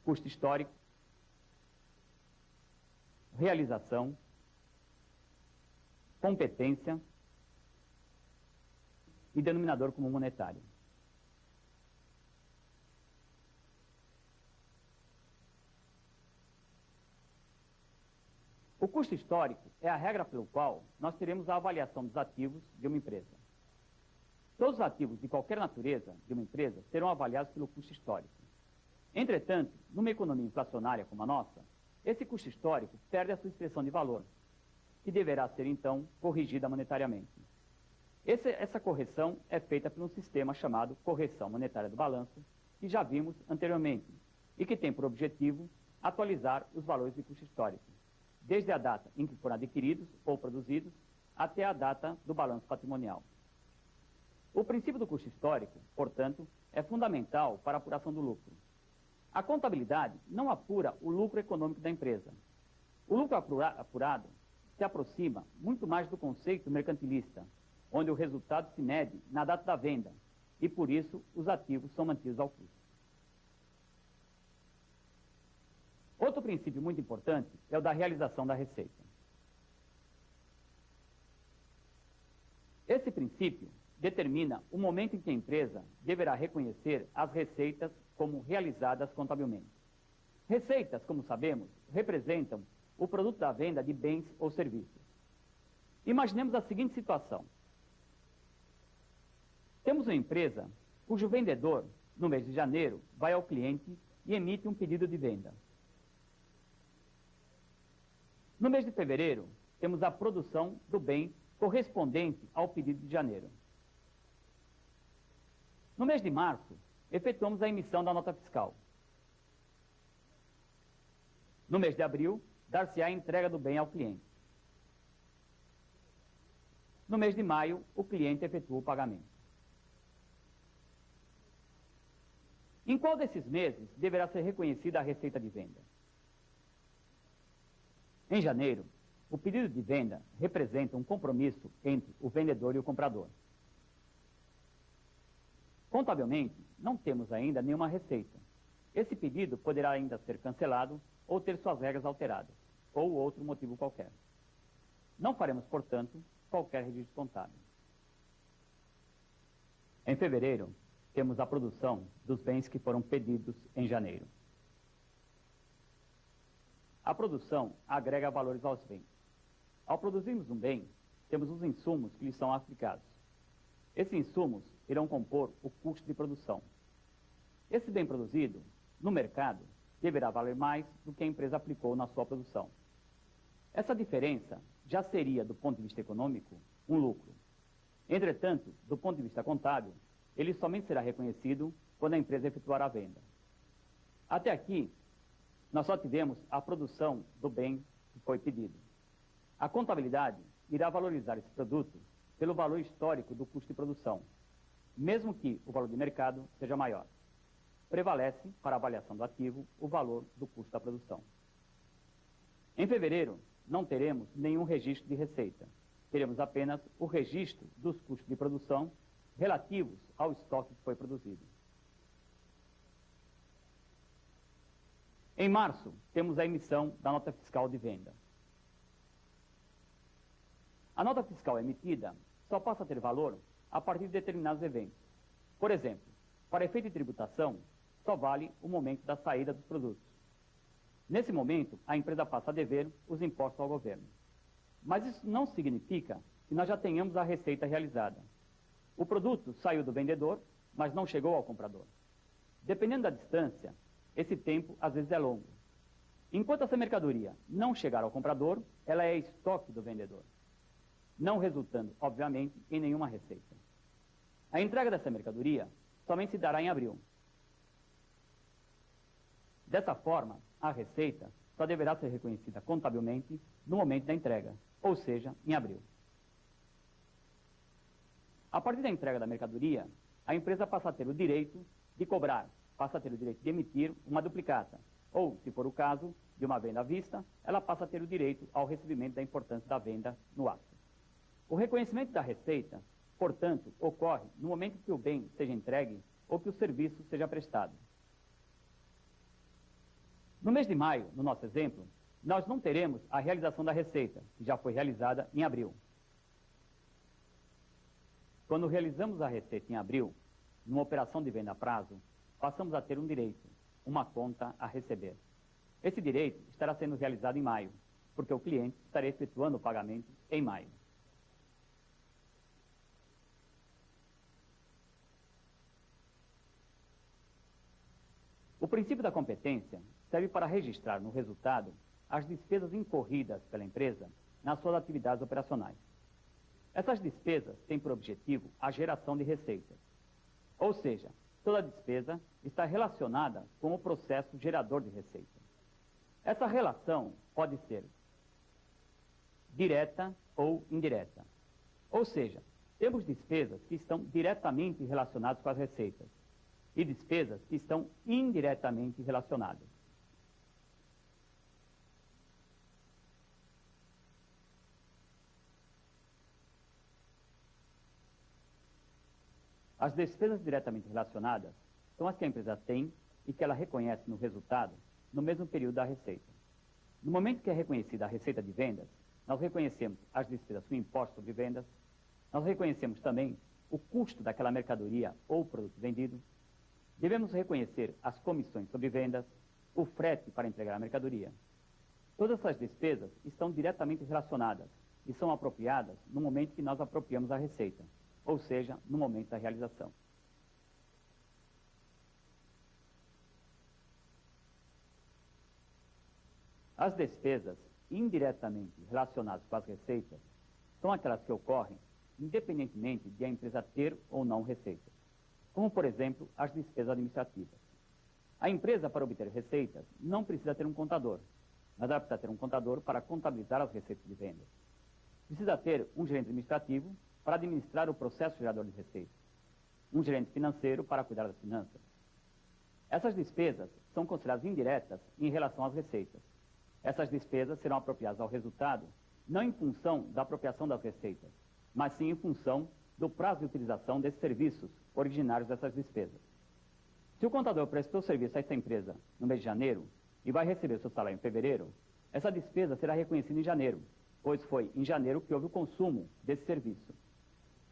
custo histórico, realização, competência e denominador comum monetário. O custo histórico é a regra pelo qual nós teremos a avaliação dos ativos de uma empresa. Todos os ativos de qualquer natureza de uma empresa serão avaliados pelo custo histórico. Entretanto, numa economia inflacionária como a nossa, esse custo histórico perde a sua expressão de valor, que deverá ser, então, corrigida monetariamente. Essa correção é feita por um sistema chamado correção monetária do balanço, que já vimos anteriormente, e que tem por objetivo atualizar os valores de custo histórico, desde a data em que foram adquiridos ou produzidos até a data do balanço patrimonial. O princípio do custo histórico, portanto, é fundamental para a apuração do lucro. A contabilidade não apura o lucro econômico da empresa. O lucro apurado se aproxima muito mais do conceito mercantilista, onde o resultado se mede na data da venda e, por isso, os ativos são mantidos ao custo. Outro princípio muito importante é o da realização da receita. Esse princípio determina o momento em que a empresa deverá reconhecer as receitas como realizadas contabilmente. Receitas, como sabemos, representam o produto da venda de bens ou serviços. Imaginemos a seguinte situação. Temos uma empresa cujo vendedor, no mês de janeiro, vai ao cliente e emite um pedido de venda. No mês de fevereiro, temos a produção do bem correspondente ao pedido de janeiro. No mês de março, efetuamos a emissão da nota fiscal. No mês de abril, dar-se-á a entrega do bem ao cliente. No mês de maio, o cliente efetua o pagamento. Em qual desses meses deverá ser reconhecida a receita de venda? Em janeiro, o pedido de venda representa um compromisso entre o vendedor e o comprador. Contabilmente, não temos ainda nenhuma receita. Esse pedido poderá ainda ser cancelado ou ter suas regras alteradas, ou outro motivo qualquer. Não faremos, portanto, qualquer registro contábil. Em fevereiro, temos a produção dos bens que foram pedidos em janeiro. A produção agrega valores aos bens. Ao produzirmos um bem, temos os insumos que lhe são aplicados. Esses insumos irão compor o custo de produção. Esse bem produzido, no mercado, deverá valer mais do que a empresa aplicou na sua produção. Essa diferença já seria, do ponto de vista econômico, um lucro. Entretanto, do ponto de vista contábil, ele somente será reconhecido quando a empresa efetuar a venda. Até aqui, nós só tivemos a produção do bem que foi pedido. A contabilidade irá valorizar esse produto pelo valor histórico do custo de produção, mesmo que o valor de mercado seja maior. Prevalece, para a avaliação do ativo, o valor do custo da produção. Em fevereiro, não teremos nenhum registro de receita, teremos apenas o registro dos custos de produção relativos ao estoque que foi produzido. Em março, temos a emissão da nota fiscal de venda. A nota fiscal emitida só passa a ter valor a partir de determinados eventos. Por exemplo, para efeito de tributação, só vale o momento da saída dos produtos. Nesse momento, a empresa passa a dever os impostos ao governo. Mas isso não significa que nós já tenhamos a receita realizada. O produto saiu do vendedor, mas não chegou ao comprador. Dependendo da distância, esse tempo às vezes é longo. Enquanto essa mercadoria não chegar ao comprador, ela é estoque do vendedor, não resultando, obviamente, em nenhuma receita. A entrega dessa mercadoria somente se dará em abril. Dessa forma, a receita só deverá ser reconhecida contabilmente no momento da entrega, ou seja, em abril. A partir da entrega da mercadoria, a empresa passa a ter o direito de cobrar, passa a ter o direito de emitir uma duplicata, ou, se for o caso, de uma venda à vista, ela passa a ter o direito ao recebimento da importância da venda no ato. O reconhecimento da receita, portanto, ocorre no momento que o bem seja entregue ou que o serviço seja prestado. No mês de maio, no nosso exemplo, nós não teremos a realização da receita, que já foi realizada em abril. Quando realizamos a receita em abril, numa operação de venda a prazo, passamos a ter um direito, uma conta a receber. Esse direito estará sendo realizado em maio, porque o cliente estará efetuando o pagamento em maio. O princípio da competência serve para registrar no resultado as despesas incorridas pela empresa nas suas atividades operacionais. Essas despesas têm por objetivo a geração de receitas. Ou seja, toda despesa está relacionada com o processo gerador de receita. Essa relação pode ser direta ou indireta. Ou seja, temos despesas que estão diretamente relacionadas com as receitas e despesas que estão indiretamente relacionadas. As despesas diretamente relacionadas são as que a empresa tem e que ela reconhece no resultado no mesmo período da receita. No momento que é reconhecida a receita de vendas, nós reconhecemos as despesas com imposto sobre vendas, nós reconhecemos também o custo daquela mercadoria ou produto vendido, devemos reconhecer as comissões sobre vendas, o frete para entregar a mercadoria. Todas essas despesas estão diretamente relacionadas e são apropriadas no momento que nós apropriamos a receita, ou seja, no momento da realização. As despesas indiretamente relacionadas com as receitas são aquelas que ocorrem independentemente de a empresa ter ou não receitas, como, por exemplo, as despesas administrativas. A empresa, para obter receitas, não precisa ter um contador, mas ela precisa ter um contador para contabilizar as receitas de vendas. Precisa ter um gerente administrativo para administrar o processo gerador de receitas, um gerente financeiro para cuidar das finanças. Essas despesas são consideradas indiretas em relação às receitas. Essas despesas serão apropriadas ao resultado não em função da apropriação das receitas, mas sim em função do prazo de utilização desses serviços originários dessas despesas. Se o contador prestou serviço a essa empresa no mês de janeiro e vai receber seu salário em fevereiro, essa despesa será reconhecida em janeiro, pois foi em janeiro que houve o consumo desse serviço.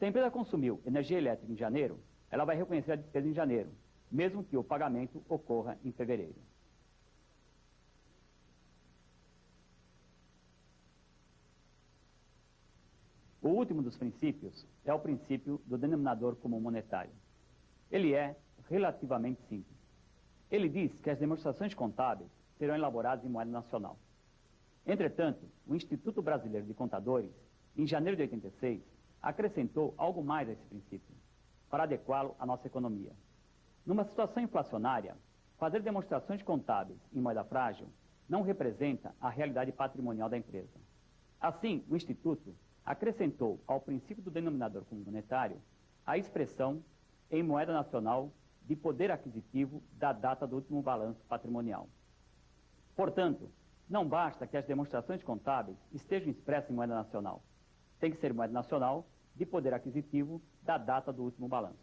Se a empresa consumiu energia elétrica em janeiro, ela vai reconhecer a despesa em janeiro, mesmo que o pagamento ocorra em fevereiro. O último dos princípios é o princípio do denominador comum monetário. Ele é relativamente simples. Ele diz que as demonstrações contábeis serão elaboradas em moeda nacional. Entretanto, o Instituto Brasileiro de Contadores, em janeiro de 86, acrescentou algo mais a esse princípio, para adequá-lo à nossa economia. Numa situação inflacionária, fazer demonstrações contábeis em moeda frágil não representa a realidade patrimonial da empresa. Assim, o Instituto acrescentou ao princípio do denominador comum monetário a expressão em moeda nacional de poder aquisitivo da data do último balanço patrimonial. Portanto, não basta que as demonstrações contábeis estejam expressas em moeda nacional. tem que ser moeda nacional de poder aquisitivo da data do último balanço.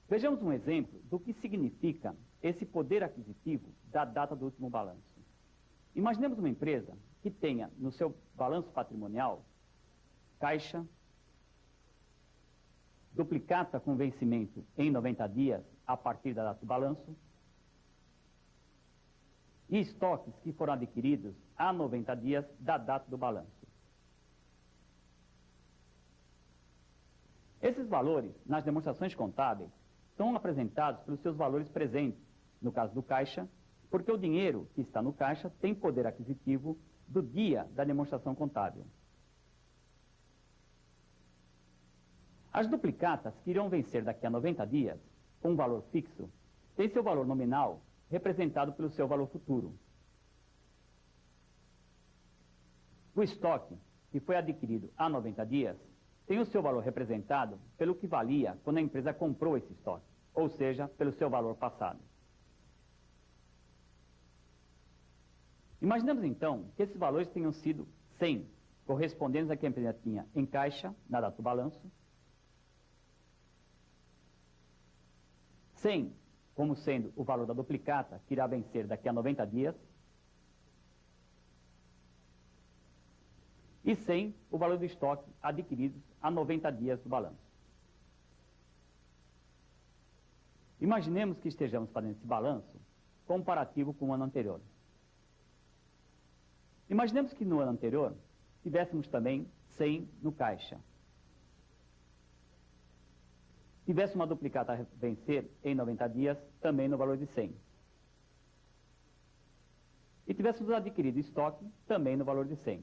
Vejamos um exemplo do que significa esse poder aquisitivo da data do último balanço. Imaginemos uma empresa que tenha no seu balanço patrimonial caixa, duplicata com vencimento em 90 dias a partir da data do balanço e estoques que foram adquiridos a 90 dias da data do balanço. Esses valores, nas demonstrações contábeis, são apresentados pelos seus valores presentes, no caso do caixa, porque o dinheiro que está no caixa tem poder aquisitivo do dia da demonstração contábil. As duplicatas que irão vencer daqui a 90 dias, com um valor fixo, têm seu valor nominal representado pelo seu valor futuro. O estoque, que foi adquirido há 90 dias, tem o seu valor representado pelo que valia quando a empresa comprou esse estoque, ou seja, pelo seu valor passado. Imaginemos então que esses valores tenham sido 100, correspondentes a que a empresa tinha em caixa, na data do balanço, 100 como sendo o valor da duplicata, que irá vencer daqui a 90 dias, e 100 o valor do estoque adquirido a 90 dias do balanço. Imaginemos que estejamos fazendo esse balanço comparativo com o ano anterior. Imaginemos que no ano anterior tivéssemos também 100 no caixa. Tivesse uma duplicata a vencer em 90 dias, também no valor de 100. E tivéssemos adquirido estoque, também no valor de 100.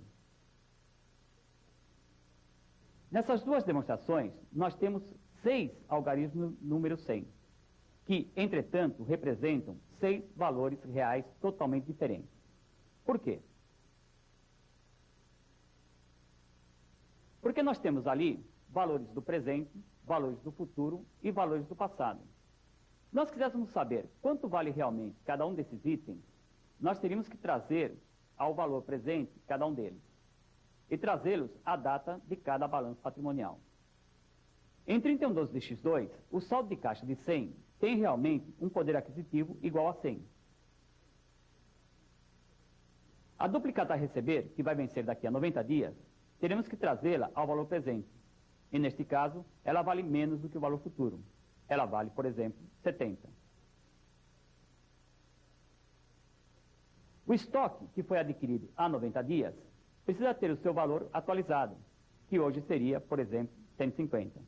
Nessas duas demonstrações, nós temos 6 algarismos número 100, que, entretanto, representam 6 valores reais totalmente diferentes. Por quê? Porque nós temos ali valores do presente, valores do futuro e valores do passado. Se nós quiséssemos saber quanto vale realmente cada um desses itens, nós teríamos que trazer ao valor presente cada um deles e trazê-los à data de cada balanço patrimonial. Em 31/12 de X2, o saldo de caixa de 100 tem realmente um poder aquisitivo igual a 100. A duplicata a receber, que vai vencer daqui a 90 dias, teremos que trazê-la ao valor presente. E, neste caso, ela vale menos do que o valor futuro. Ela vale, por exemplo, 70. O estoque que foi adquirido há 90 dias precisa ter o seu valor atualizado, que hoje seria, por exemplo, 150.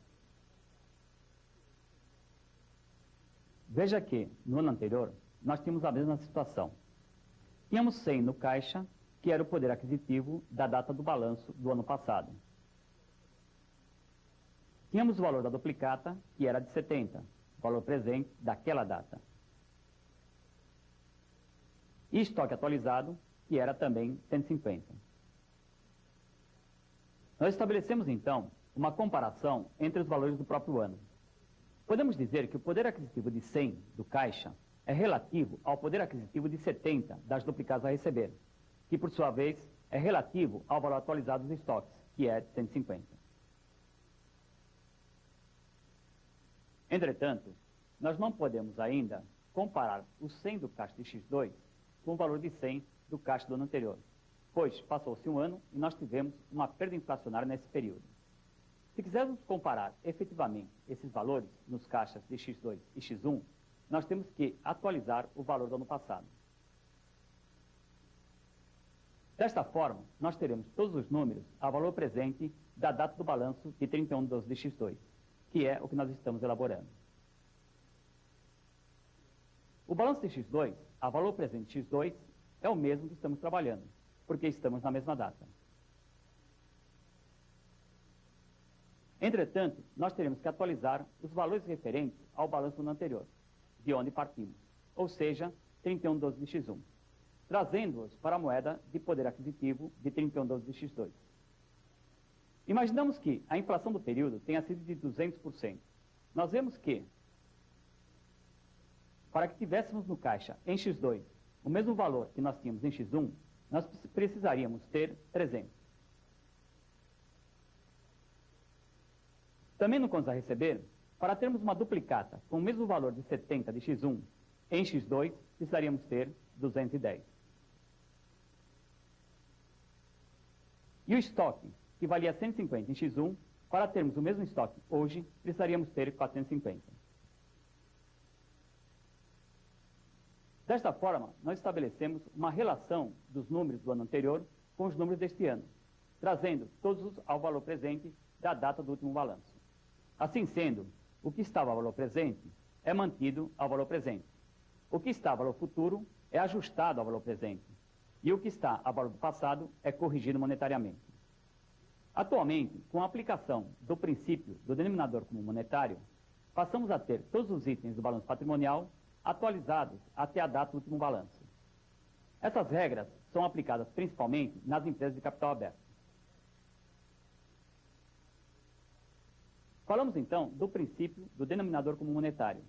Veja que, no ano anterior, nós tínhamos a mesma situação. Tínhamos 100 no caixa, que era o poder aquisitivo da data do balanço do ano passado. Tínhamos o valor da duplicata, que era de 70, valor presente daquela data. E estoque atualizado, que era também 150. Nós estabelecemos, então, uma comparação entre os valores do próprio ano. Podemos dizer que o poder aquisitivo de 100 do caixa é relativo ao poder aquisitivo de 70 das duplicadas a receber, que, por sua vez, é relativo ao valor atualizado dos estoques, que é de 150. Entretanto, nós não podemos ainda comparar o 100 do caixa de X2 com o valor de 100 do caixa do ano anterior, pois passou-se um ano e nós tivemos uma perda inflacionária nesse período. Se quisermos comparar efetivamente esses valores nos caixas de X2 e X1, nós temos que atualizar o valor do ano passado. Desta forma, nós teremos todos os números a valor presente da data do balanço de 31/12 de X2, que é o que nós estamos elaborando. O balanço de X2, a valor presente X2, é o mesmo que estamos trabalhando, porque estamos na mesma data. Entretanto, nós teremos que atualizar os valores referentes ao balanço do ano anterior, de onde partimos, ou seja, 31/12 de X1, trazendo-os para a moeda de poder aquisitivo de 31/12 de X2. Imaginamos que a inflação do período tenha sido de 200%. Nós vemos que para que tivéssemos no caixa em X2 o mesmo valor que nós tínhamos em X1, nós precisaríamos ter 300. Também no contas a receber, para termos uma duplicata com o mesmo valor de 70 de X1 em X2, precisaríamos ter 210. E o estoque, que valia 150 em X1, para termos o mesmo estoque hoje, precisaríamos ter 450. Desta forma, nós estabelecemos uma relação dos números do ano anterior com os números deste ano, trazendo todos ao valor presente da data do último balanço. Assim sendo, o que estava ao valor presente é mantido ao valor presente. O que está ao valor futuro é ajustado ao valor presente. E o que está ao valor do passado é corrigido monetariamente. Atualmente, com a aplicação do princípio do denominador comum monetário, passamos a ter todos os itens do balanço patrimonial atualizados até a data do último balanço. Essas regras são aplicadas principalmente nas empresas de capital aberto. Falamos então do princípio do denominador comum monetário,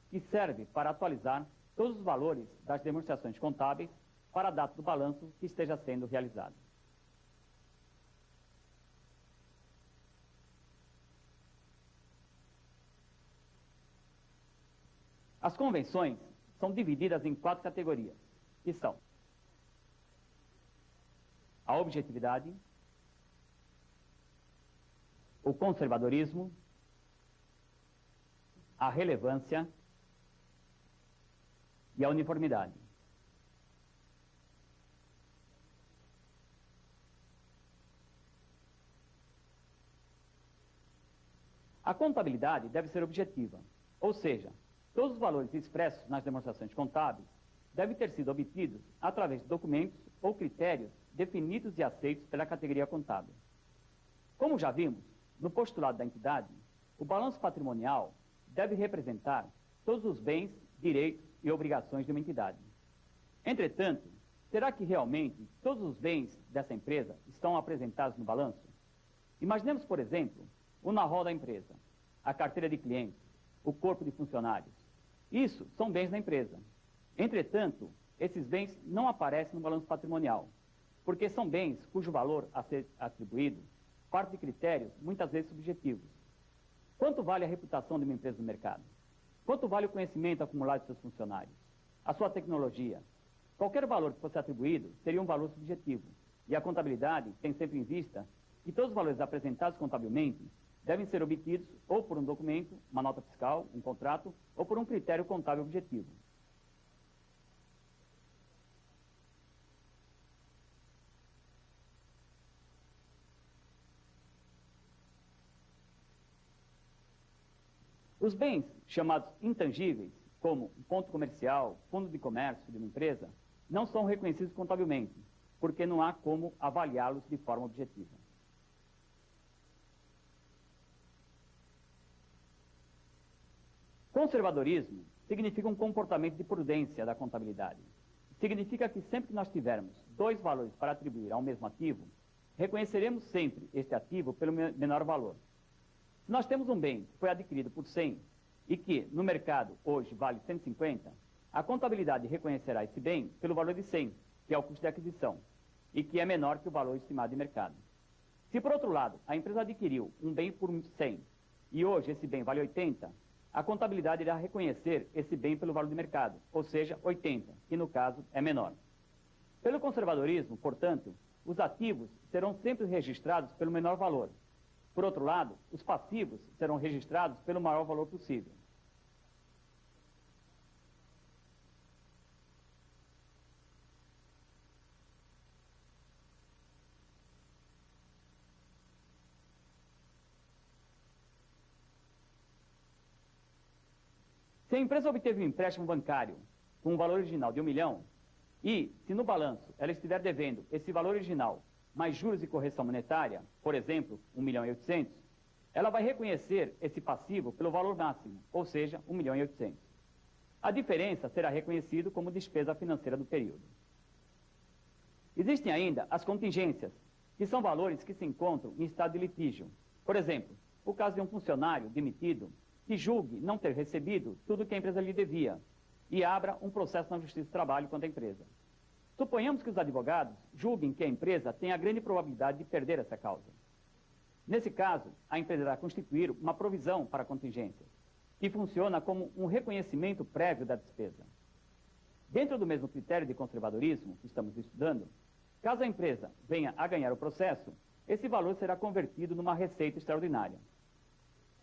que serve para atualizar todos os valores das demonstrações contábeis para a data do balanço que esteja sendo realizado. As convenções são divididas em 4 categorias, que são a objetividade, o conservadorismo, a relevância e a uniformidade. A contabilidade deve ser objetiva, ou seja, todos os valores expressos nas demonstrações contábeis devem ter sido obtidos através de documentos ou critérios definidos e aceitos pela categoria contábil. Como já vimos, no postulado da entidade, o balanço patrimonial deve representar todos os bens, direitos e obrigações de uma entidade. Entretanto, será que realmente todos os bens dessa empresa estão apresentados no balanço? Imaginemos, por exemplo, o know-how da empresa, a carteira de clientes, o corpo de funcionários. Isso são bens da empresa. Entretanto, esses bens não aparecem no balanço patrimonial, porque são bens cujo valor a ser atribuído parte de critérios muitas vezes subjetivos. Quanto vale a reputação de uma empresa no mercado? Quanto vale o conhecimento acumulado de seus funcionários? A sua tecnologia? Qualquer valor que fosse atribuído seria um valor subjetivo, e a contabilidade tem sempre em vista que todos os valores apresentados contabilmente devem ser obtidos ou por um documento, uma nota fiscal, um contrato, ou por um critério contábil objetivo. Os bens chamados intangíveis, como um ponto comercial, fundo de comércio de uma empresa, não são reconhecidos contabilmente, porque não há como avaliá-los de forma objetiva. Conservadorismo significa um comportamento de prudência da contabilidade. Significa que sempre que nós tivermos 2 valores para atribuir ao mesmo ativo, reconheceremos sempre este ativo pelo menor valor. Se nós temos um bem que foi adquirido por 100 e que no mercado hoje vale 150, a contabilidade reconhecerá esse bem pelo valor de 100, que é o custo de aquisição, e que é menor que o valor estimado de mercado. Se, por outro lado, a empresa adquiriu um bem por 100 e hoje esse bem vale 80, a contabilidade irá reconhecer esse bem pelo valor de mercado, ou seja, 80, que no caso é menor. Pelo conservadorismo, portanto, os ativos serão sempre registrados pelo menor valor. Por outro lado, os passivos serão registrados pelo maior valor possível. Se a empresa obteve um empréstimo bancário com um valor original de 1 milhão e, se no balanço ela estiver devendo esse valor original mais juros e correção monetária, por exemplo, 1.800.000, ela vai reconhecer esse passivo pelo valor máximo, ou seja, 1.800.000. A diferença será reconhecido como despesa financeira do período. Existem ainda as contingências, que são valores que se encontram em estado de litígio. Por exemplo, o caso de um funcionário demitido que julgue não ter recebido tudo que a empresa lhe devia e abra um processo na Justiça do Trabalho contra a empresa. Suponhamos que os advogados julguem que a empresa tem a grande probabilidade de perder essa causa. Nesse caso, a empresa irá constituir uma provisão para contingências, que funciona como um reconhecimento prévio da despesa. Dentro do mesmo critério de conservadorismo que estamos estudando, caso a empresa venha a ganhar o processo, esse valor será convertido numa receita extraordinária.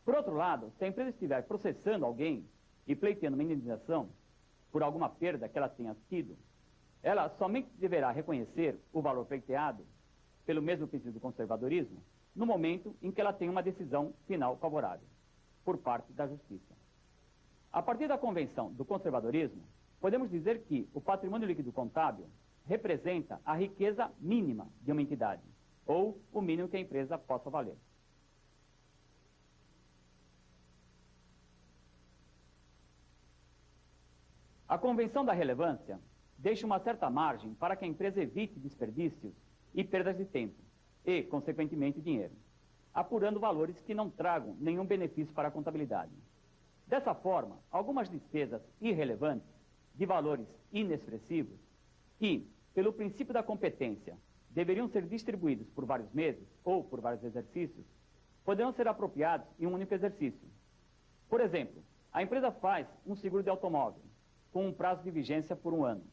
Por outro lado, se a empresa estiver processando alguém e pleiteando uma indenização por alguma perda que ela tenha tido, ela somente deverá reconhecer o valor pleiteado, pelo mesmo princípio do conservadorismo, no momento em que ela tem uma decisão final favorável, por parte da Justiça. A partir da convenção do conservadorismo, podemos dizer que o patrimônio líquido contábil representa a riqueza mínima de uma entidade, ou o mínimo que a empresa possa valer. A convenção da relevância deixa uma certa margem para que a empresa evite desperdícios e perdas de tempo e, consequentemente, dinheiro, apurando valores que não tragam nenhum benefício para a contabilidade. Dessa forma, algumas despesas irrelevantes, de valores inexpressivos, que, pelo princípio da competência, deveriam ser distribuídos por vários meses ou por vários exercícios, poderão ser apropriados em um único exercício. Por exemplo, a empresa faz um seguro de automóvel, com um prazo de vigência por 1 ano.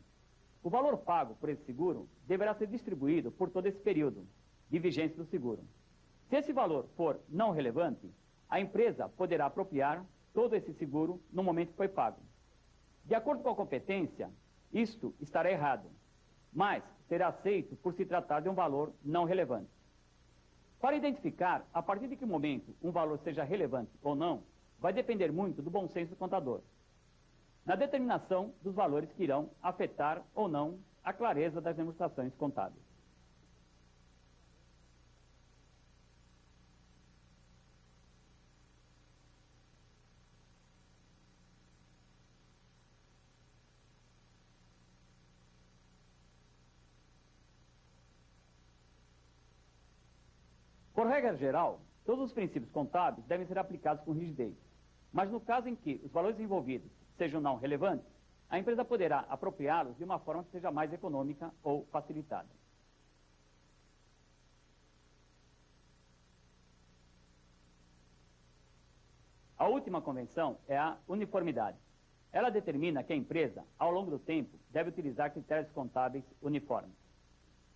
O valor pago por esse seguro deverá ser distribuído por todo esse período de vigência do seguro. Se esse valor for não relevante, a empresa poderá apropriar todo esse seguro no momento que foi pago. De acordo com a competência, isto estará errado, mas será aceito por se tratar de um valor não relevante. Para identificar a partir de que momento um valor seja relevante ou não, vai depender muito do bom senso do contador, na determinação dos valores que irão afetar ou não a clareza das demonstrações contábeis. Por regra geral, todos os princípios contábeis devem ser aplicados com rigidez, mas no caso em que os valores envolvidos sejam não relevantes, a empresa poderá apropriá-los de uma forma que seja mais econômica ou facilitada. A última convenção é a uniformidade. Ela determina que a empresa, ao longo do tempo, deve utilizar critérios contábeis uniformes.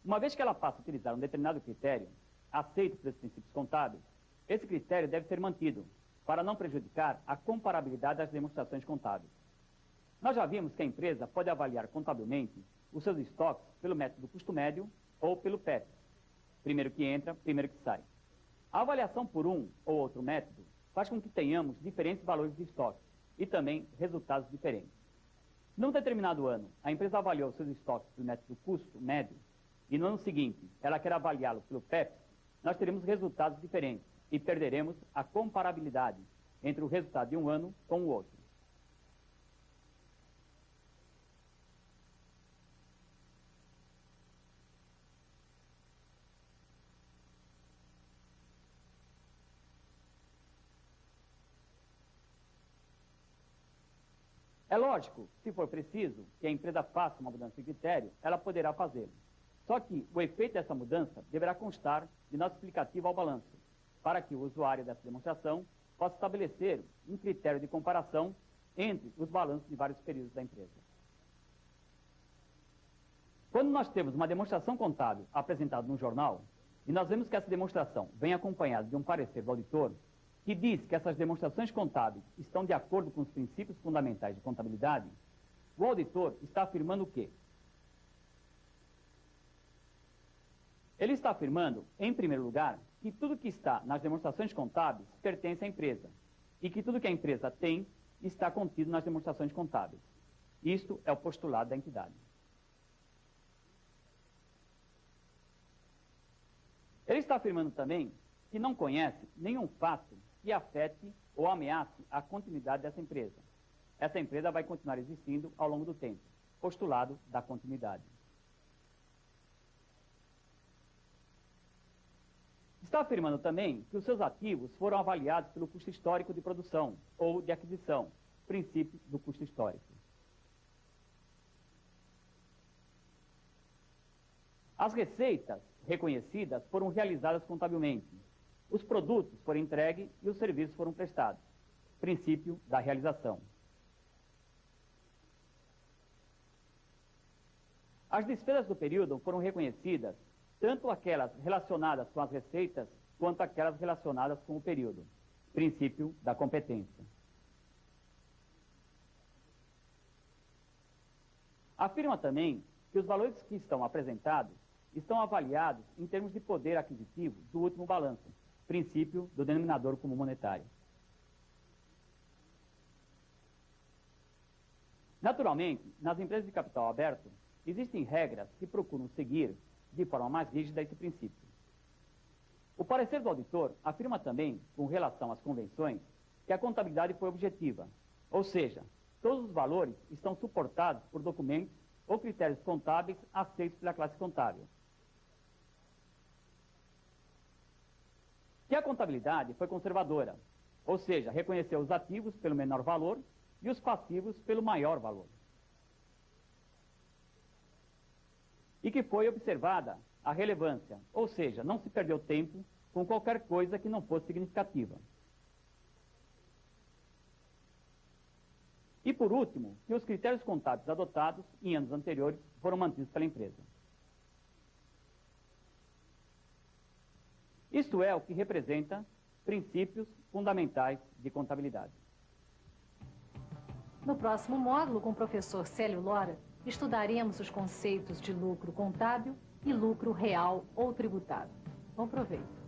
Uma vez que ela passa a utilizar um determinado critério, aceito pelos princípios contábeis, esse critério deve ser mantido, para não prejudicar a comparabilidade das demonstrações contábeis. Nós já vimos que a empresa pode avaliar contabilmente os seus estoques pelo método custo médio ou pelo PEP, primeiro que entra, primeiro que sai. A avaliação por um ou outro método faz com que tenhamos diferentes valores de estoque e também resultados diferentes. Num determinado ano, a empresa avaliou seus estoques pelo método custo médio e no ano seguinte ela quer avaliá-lo pelo PEP, nós teremos resultados diferentes e perderemos a comparabilidade entre o resultado de um ano com o outro. É lógico, se for preciso, que a empresa faça uma mudança de critério, ela poderá fazê-lo. Só que o efeito dessa mudança deverá constar de nota explicativa ao balanço, para que o usuário dessa demonstração possa estabelecer um critério de comparação entre os balanços de vários períodos da empresa. Quando nós temos uma demonstração contábil apresentada no jornal, e nós vemos que essa demonstração vem acompanhada de um parecer do auditor, que diz que essas demonstrações contábeis estão de acordo com os princípios fundamentais de contabilidade, o auditor está afirmando o quê? Ele está afirmando, em primeiro lugar, que tudo que está nas demonstrações contábeis pertence à empresa e que tudo que a empresa tem está contido nas demonstrações contábeis. Isto é o postulado da entidade. Ele está afirmando também que não conhece nenhum fato que afete ou ameace a continuidade dessa empresa. Essa empresa vai continuar existindo ao longo do tempo. Postulado da continuidade. Está afirmando também que os seus ativos foram avaliados pelo custo histórico de produção ou de aquisição, princípio do custo histórico. As receitas reconhecidas foram realizadas contabilmente. Os produtos foram entregues e os serviços foram prestados. Princípio da realização. As despesas do período foram reconhecidas, tanto aquelas relacionadas com as receitas, quanto aquelas relacionadas com o período. Princípio da competência. Afirma também que os valores que estão apresentados estão avaliados em termos de poder aquisitivo do último balanço, princípio do denominador comum monetário. Naturalmente, nas empresas de capital aberto, existem regras que procuram seguir de forma mais rígida esse princípio. O parecer do auditor afirma também, com relação às convenções, que a contabilidade foi objetiva, ou seja, todos os valores estão suportados por documentos ou critérios contábeis aceitos pela classe contábil. Que a contabilidade foi conservadora, ou seja, reconheceu os ativos pelo menor valor e os passivos pelo maior valor. E que foi observada a relevância, ou seja, não se perdeu tempo com qualquer coisa que não fosse significativa. E, por último, que os critérios contábeis adotados em anos anteriores foram mantidos pela empresa. Isto é o que representa princípios fundamentais de contabilidade. No próximo módulo, com o professor Célio Lora, estudaremos os conceitos de lucro contábil e lucro real ou tributado. Bom proveito!